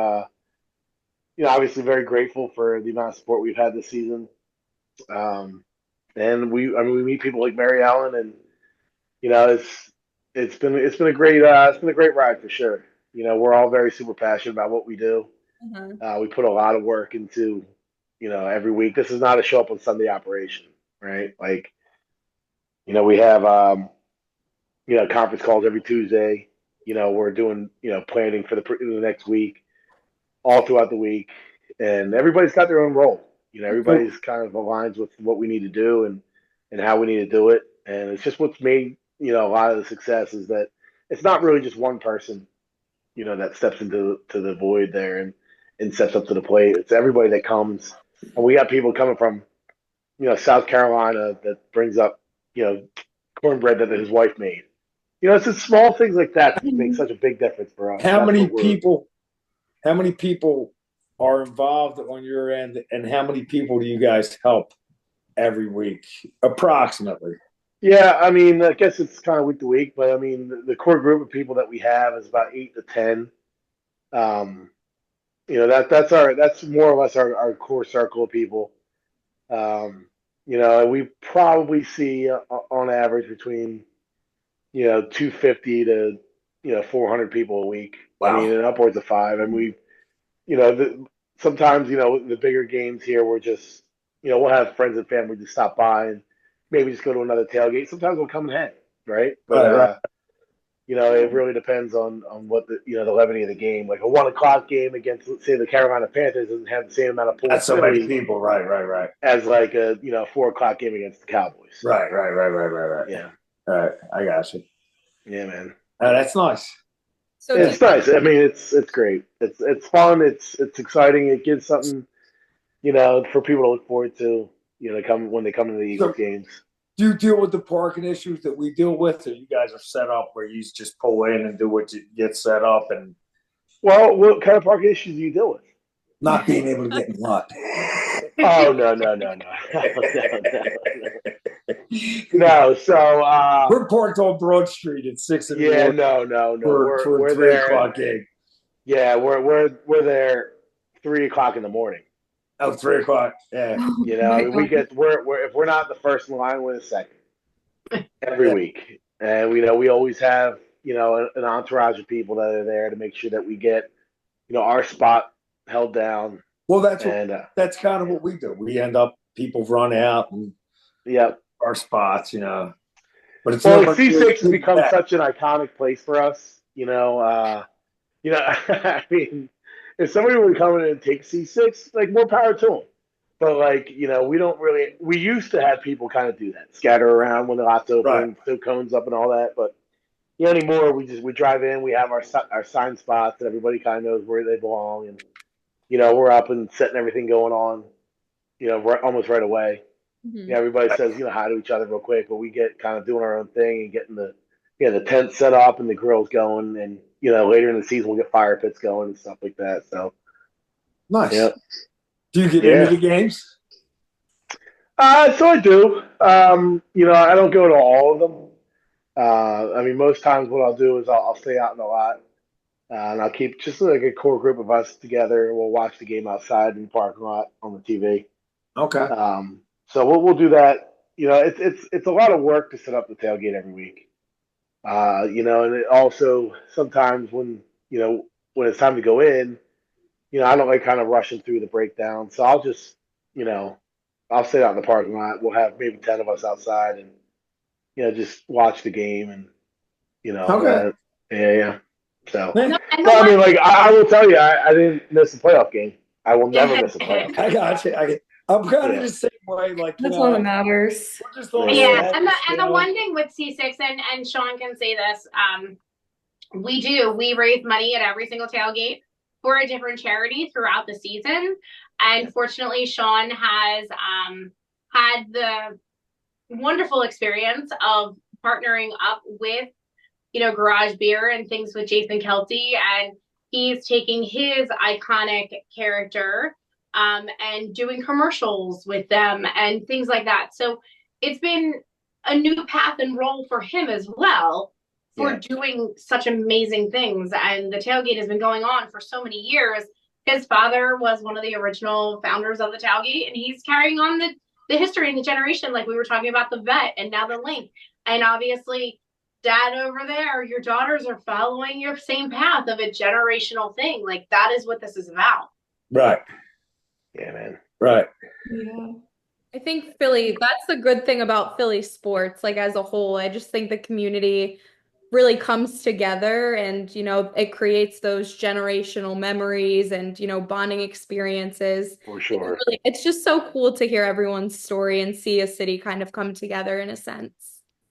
Speaker 5: obviously very grateful for the amount of support we've had this season. And we meet people like Maryellen, and it's been a great ride for sure. We're all very super passionate about what we do. We put a lot of work into, every week. This is not a show up on Sunday operation, right? Like, we have, conference calls every Tuesday. We're doing, planning for the next week, all throughout the week, and everybody's got their own role. Everybody's kind of aligns with what we need to do and how we need to do it. And it's just what's made, a lot of the success is that it's not really just one person, that steps into the void there and steps up to the plate. It's everybody that comes. And we got people coming from, South Carolina that brings up, cornbread that his wife made. It's just small things like that make such a big difference for us.
Speaker 2: How many people are involved on your end, and how many people do you guys help every week, approximately?
Speaker 5: Yeah, I mean, I guess it's kind of week to week, but I mean, the core group of people that we have is about 8 to 10. Um, that's more or less our core circle of people. We probably see on average between 250 to 400 people a week.
Speaker 2: Wow.
Speaker 5: I mean, and upwards of five. And we, sometimes the bigger games here, we're just we'll have friends and family just stop by and maybe just go to another tailgate. Sometimes we'll come and hang, right? But
Speaker 2: Right.
Speaker 5: it really depends on what the levity of the game. Like a 1 o'clock game against, let's say, the Carolina Panthers doesn't have the same amount of pool
Speaker 2: That's so many people. Right.
Speaker 5: as like a 4 o'clock game against the Cowboys.
Speaker 2: Right.
Speaker 5: Yeah.
Speaker 2: All right, I got you.
Speaker 5: Yeah, man.
Speaker 2: That's nice.
Speaker 1: So
Speaker 5: It's nice. I mean, it's great. It's fun. It's exciting. It gives something, for people to look forward to, when they come to the Eagles games.
Speaker 2: Do you deal with the parking issues that we deal with, or you guys are set up where you just pull in and do what you get set up and
Speaker 5: Well, what kind of parking issues do you deal with?
Speaker 2: not being able to get in lot?
Speaker 5: Oh, no. No, so
Speaker 2: we're parked on Broad Street at 6 in the morning.
Speaker 5: No.
Speaker 2: For a 3 o'clock gig.
Speaker 5: Yeah, we're there 3 o'clock in the morning.
Speaker 2: Oh, 3 o'clock. Yeah.
Speaker 5: We're if we're not the first in line, we're the second every week, and we always have an entourage of people that are there to make sure that we get our spot held down.
Speaker 2: Well, that's kind of what we do. We end up people run out and our spots, But it's
Speaker 5: C6 has become such an iconic place for us. I mean, if somebody were to come in and take C6, like, more power to them. But we used to have people kind of do that, scatter around when the lots open, throw cones up and all that. But anymore, we drive in, we have our sign spots, and everybody kind of knows where they belong, and we're up and setting everything going on, almost right away.
Speaker 1: Mm-hmm.
Speaker 5: Everybody says hi to each other real quick, but we get kind of doing our own thing and getting the tent set up and the grills going, and later in the season we'll get fire pits going and stuff like that. So
Speaker 2: nice.
Speaker 5: Yeah.
Speaker 2: Do you get into the games?
Speaker 5: So I do. I don't go to all of them. I mean, most times what I'll do is I'll stay out in the lot, and I'll keep just like a core group of us together. We'll watch the game outside in the parking lot on the TV.
Speaker 2: Okay.
Speaker 5: So we'll do that. It's a lot of work to set up the tailgate every week. And it also sometimes when it's time to go in, I don't like kind of rushing through the breakdown. So I'll just, I'll sit out in the parking lot. We'll have maybe 10 of us outside and, just watch the game and,
Speaker 2: Okay.
Speaker 5: Yeah. So,
Speaker 4: No,
Speaker 5: I mean, like, I will tell you, I didn't miss the playoff game. I will never miss a playoff game.
Speaker 2: I got you. I'm kind of the same way. Like,
Speaker 3: that's all that matters.
Speaker 2: We're just on
Speaker 4: Yeah, and the one thing with C6, and Sean can say this, we raise money at every single tailgate for a different charity throughout the season. And fortunately, Sean has had the wonderful experience of partnering up with, Garage Beer and things with Jason Kelty, and he's taking his iconic character and doing commercials with them and things like that. So it's been a new path and role for him as well for doing such amazing things. And the tailgate has been going on for so many years. His father was one of the original founders of the tailgate, and he's carrying on the history and the generation, like we were talking about the vet and now the link. And obviously, Dad over there, your daughters are following your same path of a generational thing. Like, that is what this is about.
Speaker 2: Right.
Speaker 5: Yeah, man.
Speaker 2: Right.
Speaker 3: Yeah.
Speaker 1: I think Philly, that's the good thing about Philly sports, like as a whole. I just think the community really comes together and, it creates those generational memories and, bonding experiences.
Speaker 5: For sure.
Speaker 1: It's just so cool to hear everyone's story and see a city kind of come together in a sense.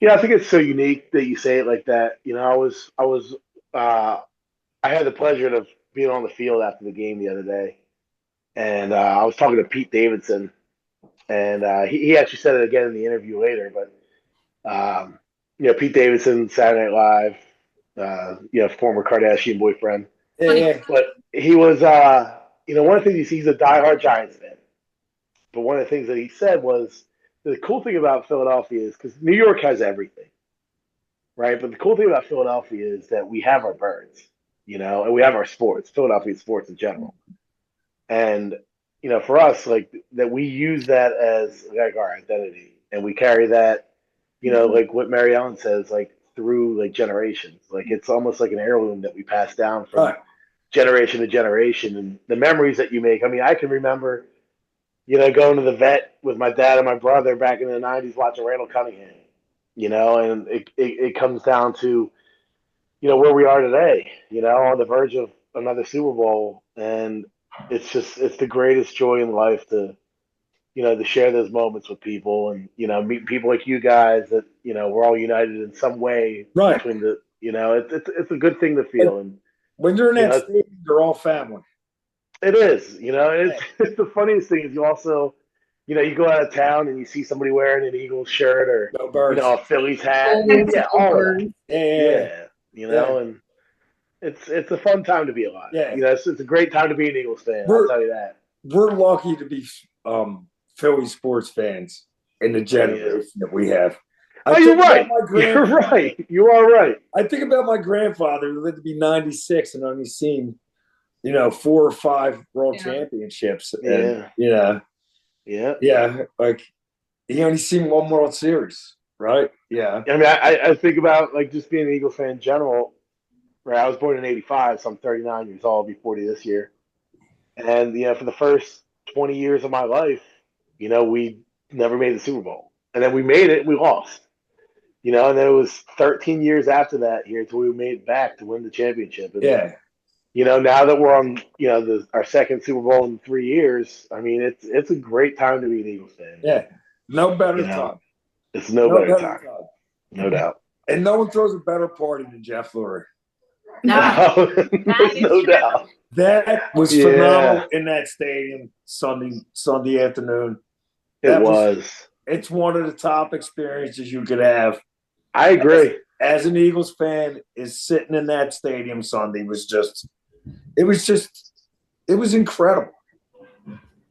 Speaker 5: Yeah, I think it's so unique that you say it like that. I had the pleasure of being on the field after the game the other day, and I was talking to Pete Davidson, and he actually said it again in the interview later. But Pete Davidson, Saturday Night Live, former Kardashian boyfriend.
Speaker 2: Yeah.
Speaker 5: But he was, one of the things he's a diehard Giants fan. But one of the things that he said was the cool thing about Philadelphia is because New York has everything, right? But the cool thing about Philadelphia is that we have our birds, and we have our sports, Philadelphia sports in general. And, for us, like that we use that as like our identity, and we carry that, like what Maryellen says, like through like generations. Like it's almost like an heirloom that we pass down from generation to generation. And the memories that you make, I mean, I can remember, going to the vet with my dad and my brother back in the 90s watching Randall Cunningham, and it comes down to, where we are today, on the verge of another Super Bowl. And it's the greatest joy in life to, to share those moments with people and, meet people like you guys that, we're all united in some way between the, it's a good thing to feel. And
Speaker 2: when you're in that stage, you're all family.
Speaker 5: It is, it's the funniest thing is you also, you go out of town and you see somebody wearing an Eagles shirt or, a Phillies hat. All of that. And it's a fun time to be alive. Yeah. It's a great time to be an Eagles fan. I'll tell you that.
Speaker 2: We're lucky to be Philly sports fans in the generation that we have.
Speaker 5: You're right. You're right. You are right.
Speaker 2: I think about my grandfather who lived to be 96 and only seen, 4 or 5 world championships. And, like he only seen 1 World Series, right? Yeah.
Speaker 5: I mean, I think about like just being an Eagles fan in general. Right. I was born in '85, so I'm 39 years old. I'll be 40 this year. And, for the first 20 years of my life, we never made the Super Bowl. And then we made it and we lost. And then it was 13 years after that here until we made it back to win the championship. And, now that we're on, our second Super Bowl in 3 years, I mean, it's a great time to be an Eagles fan.
Speaker 2: Yeah. No better time.
Speaker 5: It's no better time. No doubt.
Speaker 2: And no one throws a better party than Jeff Lurie.
Speaker 4: No,
Speaker 5: no doubt.
Speaker 2: That was phenomenal in that stadium Sunday afternoon. It's one of the top experiences you could have.
Speaker 5: I agree.
Speaker 2: As an Eagles fan, is sitting in that stadium Sunday was incredible.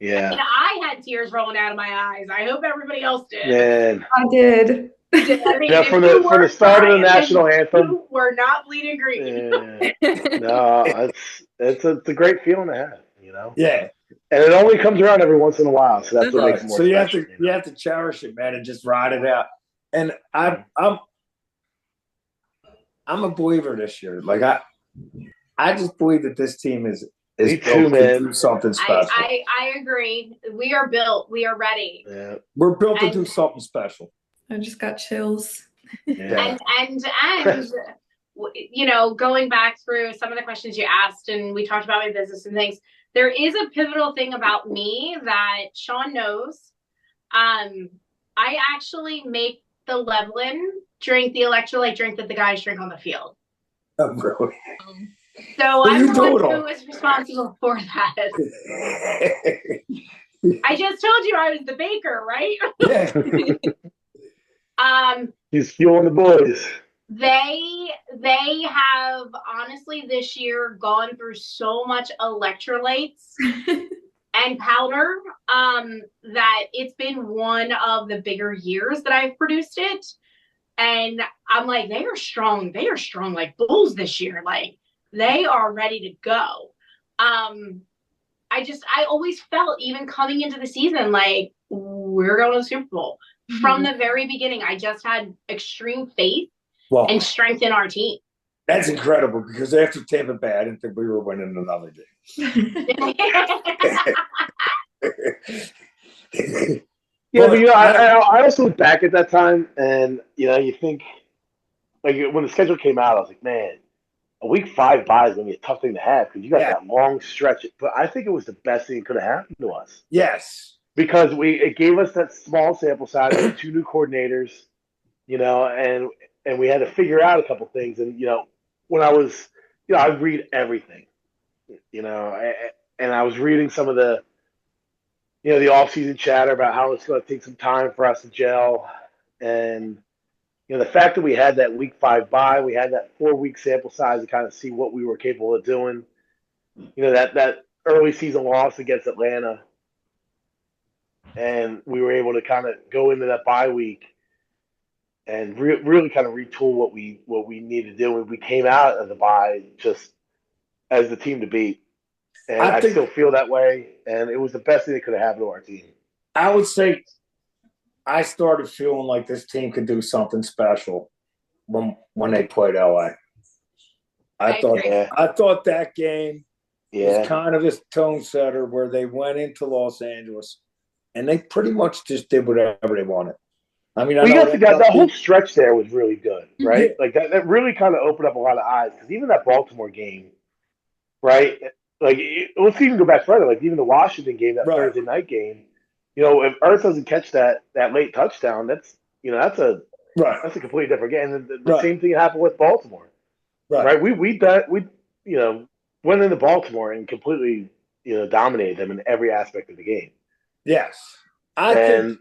Speaker 5: Yeah.
Speaker 4: And I had tears rolling out of my eyes. I hope everybody else did.
Speaker 5: Man.
Speaker 3: I did.
Speaker 5: From the start of the national anthem,
Speaker 4: you were not bleeding green.
Speaker 5: No, it's a great feeling to have,
Speaker 2: Yeah,
Speaker 5: and it only comes around every once in a while, so that's what makes it more.
Speaker 2: So you have to cherish it, man, and just ride it out. And I'm a believer this year. Like I just believe that this team is built to do something special.
Speaker 4: I agree. We are built. We are ready.
Speaker 5: Yeah.
Speaker 2: We're built to do something special.
Speaker 3: I just got chills.
Speaker 5: Yeah.
Speaker 4: And going back through some of the questions you asked, and we talked about my business and things. There is a pivotal thing about me that Sean knows. I actually make the Levlin drink, the electrolyte drink that the guys drink on the field.
Speaker 2: Oh, really?
Speaker 4: So I'm the one who is responsible for that. I just told you I was the baker, right?
Speaker 2: Yeah.
Speaker 5: He's fueling the boys.
Speaker 4: They have honestly this year gone through so much electrolytes and powder that it's been one of the bigger years that I've produced it. And I'm like, they are strong like bulls this year. Like they are ready to go. I always felt, even coming into the season, like we're going to the Super Bowl. Mm-hmm. From the very beginning, I just had extreme faith and strength in our team.
Speaker 2: That's incredible, because after Tampa Bay, I didn't think we were winning another game.
Speaker 5: Yeah, but I also look back at that time, and you think, like, when the schedule came out, I was like, man, a week 5 bye is going to be a tough thing to have, because you got that long stretch. But I think it was the best thing that could have happened to us.
Speaker 2: Yes.
Speaker 5: Because it gave us that small sample size with 2 new coordinators, and we had to figure out a couple things. And, when I was, I read everything, and I was reading some of the, the off-season chatter about how it's going to take some time for us to gel. And, the fact that we had that week 5 bye, we had that 4-week sample size to kind of see what we were capable of doing. That early season loss against Atlanta, and we were able to kind of go into that bye week and really kind of retool what we needed to do. We came out of the bye just as the team to beat, and I still feel that way. And it was the best thing that could have happened to our team.
Speaker 2: I would say I started feeling like this team could do something special when they played LA. I thought that game was kind of a tone setter, where they went into Los Angeles and they pretty much just did whatever they wanted. I mean,
Speaker 5: the whole stretch there was really good, right? Mm-hmm. Like that really kind of opened up a lot of eyes, because even that Baltimore game, right? Like, let's even go back further. Like, even the Washington game, that Thursday night game, if Earth doesn't catch that late touchdown, that's a completely different game. And the same thing happened with Baltimore, right? We went into Baltimore and completely dominated them in every aspect of the game.
Speaker 2: Yes, I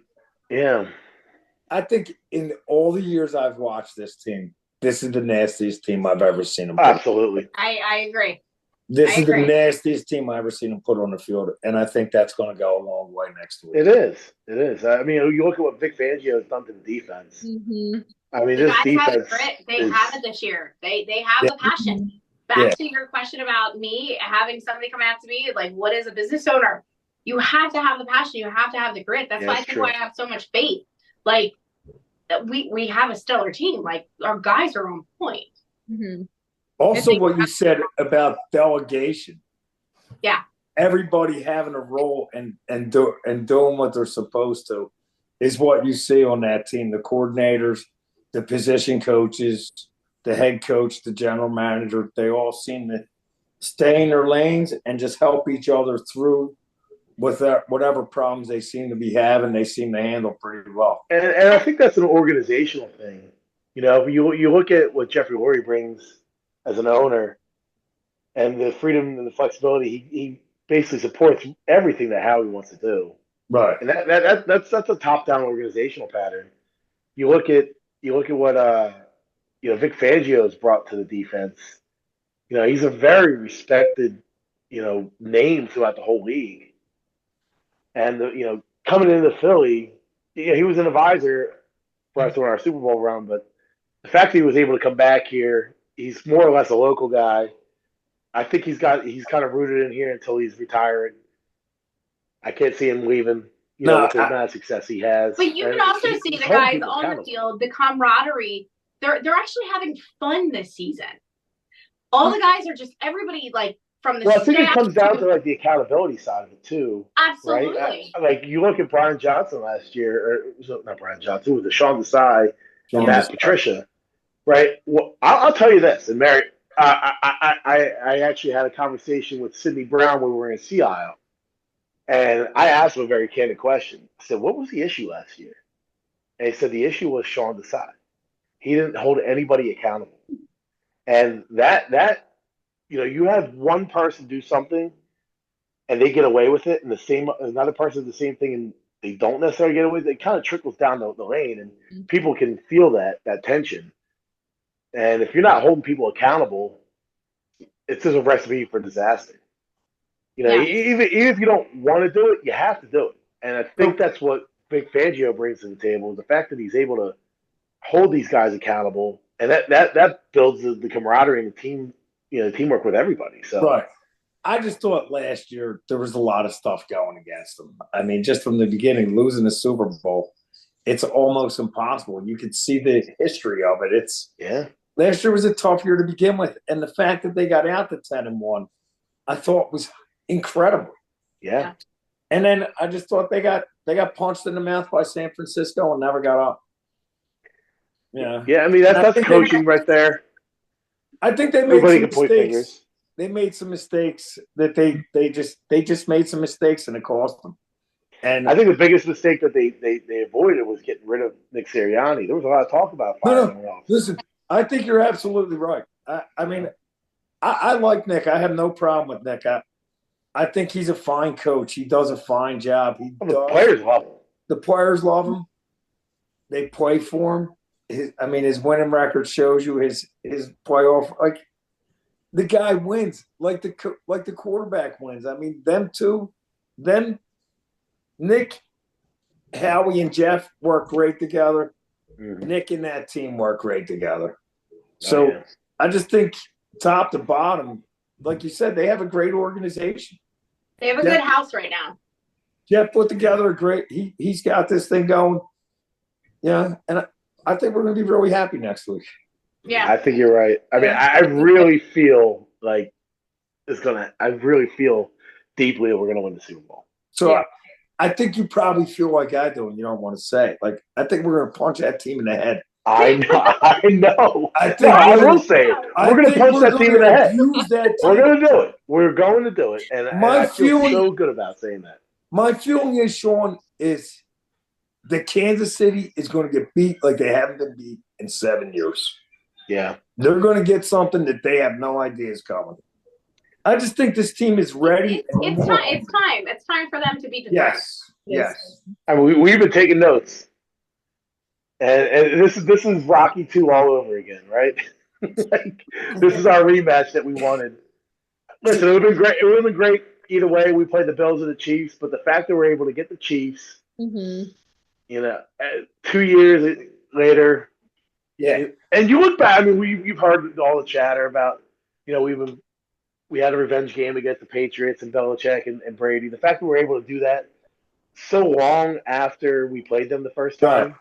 Speaker 2: think in all the years I've watched this team, this is the nastiest team I've ever seen them.
Speaker 5: Absolutely,
Speaker 4: I agree.
Speaker 2: This is the nastiest team I've ever seen them put on the field, and I think that's going to go a long way next week.
Speaker 5: It is. I mean, you look at what Vic Fangio has done to the defense.
Speaker 4: Mm-hmm.
Speaker 5: I mean, this defense.
Speaker 4: They have it this year. They have the passion. Back to your question about me having somebody come out to me, like, what is a business owner? You have to have the passion. You have to have the grit. That's why I have so much faith. Like, we have a stellar team. Like, our guys are on point.
Speaker 1: Mm-hmm.
Speaker 2: Also, what you said about delegation.
Speaker 4: Yeah.
Speaker 2: Everybody having a role and doing what they're supposed to is what you see on that team. The coordinators, the position coaches, the head coach, the general manager, they all seem to stay in their lanes and just help each other through with whatever problems they seem to be having. They seem to handle pretty well.
Speaker 5: And I think that's an organizational thing. You look at what Jeffrey Lurie brings as an owner, and the freedom and the flexibility, he basically supports everything that Howie wants to do.
Speaker 2: Right.
Speaker 5: And that's a top-down organizational pattern. You look at what Vic Fangio has brought to the defense. He's a very respected name throughout the whole league. And coming into Philly, he was an advisor for us in our Super Bowl run, but the fact that he was able to come back here, he's more or less a local guy. I think he's kind of rooted in here until he's retired. I can't see him leaving, with the amount of success he has.
Speaker 4: But you can also see the guys on the field, the camaraderie. They're actually having fun this season. All the guys are just, everybody, like, from the
Speaker 5: Well, I think it comes down to, like, the accountability side of it too.
Speaker 4: Absolutely.
Speaker 5: Right? Like, you look at Brian Johnson last year, or not Brian Johnson, it was Deshaun Desai and Matt Patricia. Right. Well, I'll tell you this, and Mary, I actually had a conversation with Sidney Brown when we were in Sea Isle, and I asked him a very candid question. I said, "What was the issue last year?" And he said the issue was Sean Desai. He didn't hold anybody accountable, and that you have one person do something and they get away with it, and the same another person does the same thing and they don't necessarily get away with it. It kind of trickles down the lane, and people can feel that tension. And if you're not holding people accountable, it's just a recipe for disaster.
Speaker 4: Yeah.
Speaker 5: Even if you don't want to do it, you have to do it. And I think that's what Vic Fangio brings to the table is the fact that he's able to hold these guys accountable, and that builds the camaraderie and the team, the teamwork with everybody. So
Speaker 2: right. I just thought last year there was a lot of stuff going against them. I mean, just from the beginning, losing the Super Bowl, it's almost impossible. You could see the history of it. Last year was a tough year to begin with, and the fact that they got out to 10-1, I thought was incredible.
Speaker 5: Yeah.
Speaker 2: And then I just thought they got punched in the mouth by San Francisco and never got up. Yeah.
Speaker 5: Yeah, I mean that's coaching right there.
Speaker 2: I think they made some mistakes. They made some mistakes that they just made some mistakes and it cost them. And
Speaker 5: I think the biggest mistake that they avoided was getting rid of Nick Sirianni. There was a lot of talk about firing him off.
Speaker 2: Listen, I think you're absolutely right. I mean, I like Nick. I have no problem with Nick. I think he's a fine coach. He does a fine job.
Speaker 5: The players love him.
Speaker 2: The players love him. They play for him. His winning record shows you his playoff. Like the guy wins, like the quarterback wins. I mean, them two, Nick, Howie, and Jeff work great together. Mm-hmm. Nick and that team work great together. So I just think top to bottom, like you said, they have a great organization.
Speaker 4: They have a good house right now.
Speaker 2: Jeff put together a great. He's got this thing going. Yeah, and I think we're going to be really happy next week.
Speaker 4: Yeah,
Speaker 5: I think you're right. I mean, I really feel like I really feel deeply that we're going to win the Super Bowl.
Speaker 2: So I think you probably feel like I do, and you don't want to say. Like I think we're going to punch that team in the head.
Speaker 5: I know.
Speaker 2: I
Speaker 5: will say it. We're going to punch that team in the head. We're going to do it. We're going to do it. And I feel so good about saying that.
Speaker 2: My feeling is, Sean, is that Kansas City is going to get beat like they haven't been beat in 7 years.
Speaker 5: Yeah.
Speaker 2: They're going to get something that they have no idea is coming. I just think this team is ready.
Speaker 4: It's time. It's time for them to be determined.
Speaker 2: Yes.
Speaker 5: I mean, we've been taking notes. And this is Rocky 2 all over again, right? This is our rematch that we wanted. Listen, it would have been great. It would have been great either way. We played the Bills and the Chiefs, but the fact that we're able to get the Chiefs, 2 years later, And you look back. I mean, you've heard all the chatter about, we had a revenge game against the Patriots and Belichick and Brady. The fact that we're able to do that so long after we played them the first time.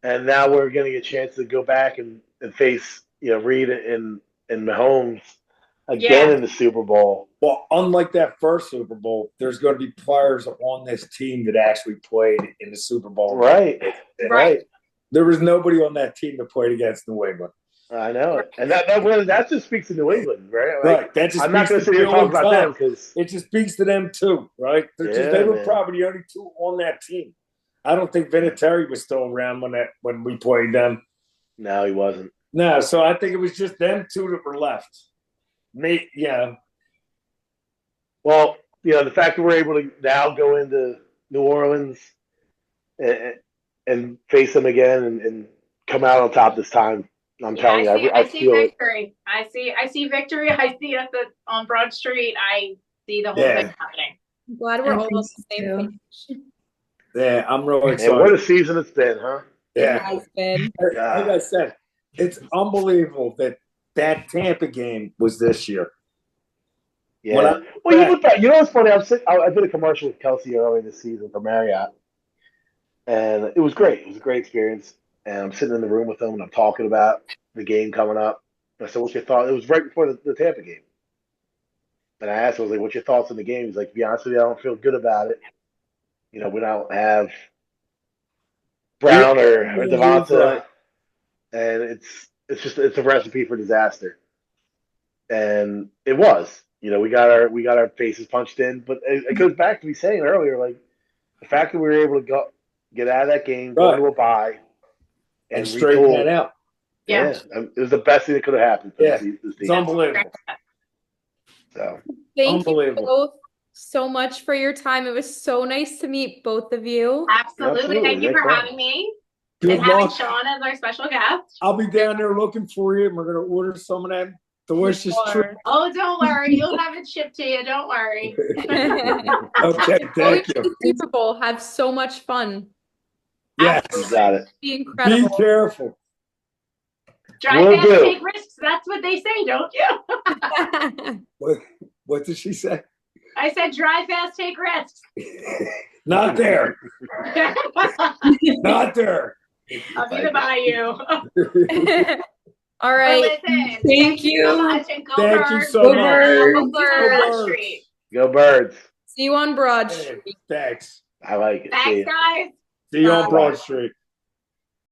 Speaker 5: And now we're getting a chance to go back and face, Reed and Mahomes again in the Super Bowl.
Speaker 2: Well, unlike that first Super Bowl, there's going to be players on this team that actually played in the Super Bowl.
Speaker 5: Right.
Speaker 2: There was nobody on that team that played against New England.
Speaker 5: I know it. And that just speaks to New England, right?
Speaker 2: Right. That just
Speaker 5: I'm not going to sit here and talk about them because
Speaker 2: it just speaks to them too, right? They were probably the only two on that team. I don't think Vinatieri was still around when we played them.
Speaker 5: No, he wasn't.
Speaker 2: No, so I think it was just them two that were left.
Speaker 5: Well, the fact that we're able to now go into New Orleans and face them again and come out on top this time, I'm telling you, I
Speaker 4: see victory. I see victory. I see it on Broad Street. I see the whole thing happening.
Speaker 1: I'm glad we're all on the same page.
Speaker 2: Yeah, I'm really excited.
Speaker 5: And what a season it's been, huh?
Speaker 2: Yeah.
Speaker 1: It has been.
Speaker 2: Like I said, it's unbelievable that Tampa game was this year.
Speaker 5: Yeah. You look back. You know what's funny? I did a commercial with Kelsey earlier this season for Marriott, and it was great. It was a great experience. And I'm sitting in the room with him, and I'm talking about the game coming up. And I said, "What's your thought?" It was right before the Tampa game. And I asked him, I was like, "What's your thoughts on the game?" He's like, "To be honest with you, I don't feel good about it. We don't have Brown or Devonta, and it's a recipe for disaster." And it was, we got our faces punched in, but it goes back to me saying earlier, like the fact that we were able to get out of that game, go into a bye,
Speaker 2: and straighten that out.
Speaker 5: Yeah, it was the best thing that could have happened for this team.
Speaker 2: It's unbelievable.
Speaker 5: So
Speaker 1: thank you both so much for your time. It was so nice to meet both of you.
Speaker 4: Absolutely. Thank you for having me.
Speaker 2: Good
Speaker 4: and
Speaker 2: luck.
Speaker 4: having Sean as our special guest.
Speaker 2: I'll be down there looking for you, and we're going to order some of that delicious treat.
Speaker 4: Oh, don't worry. You'll have it shipped to you. Don't worry.
Speaker 2: Okay, thank you.
Speaker 1: Super Bowl. Have so much fun.
Speaker 2: Yes.
Speaker 5: You got it.
Speaker 1: Be incredible.
Speaker 2: Be careful.
Speaker 4: Drive fast, take risks. That's what they say, don't you?
Speaker 2: What did she say?
Speaker 4: I said drive fast, take risks.
Speaker 2: Not there. Not there.
Speaker 4: I'll be the bayou.
Speaker 1: All right.
Speaker 4: Listen,
Speaker 1: thank you
Speaker 4: so much, and go
Speaker 2: Thank
Speaker 4: Birds.
Speaker 2: you so much.
Speaker 1: Go Birds.
Speaker 5: Go Birds.
Speaker 1: See you on Broad Street.
Speaker 2: Thanks.
Speaker 5: I like it.
Speaker 4: Thanks, guys.
Speaker 2: See you on Broad Street.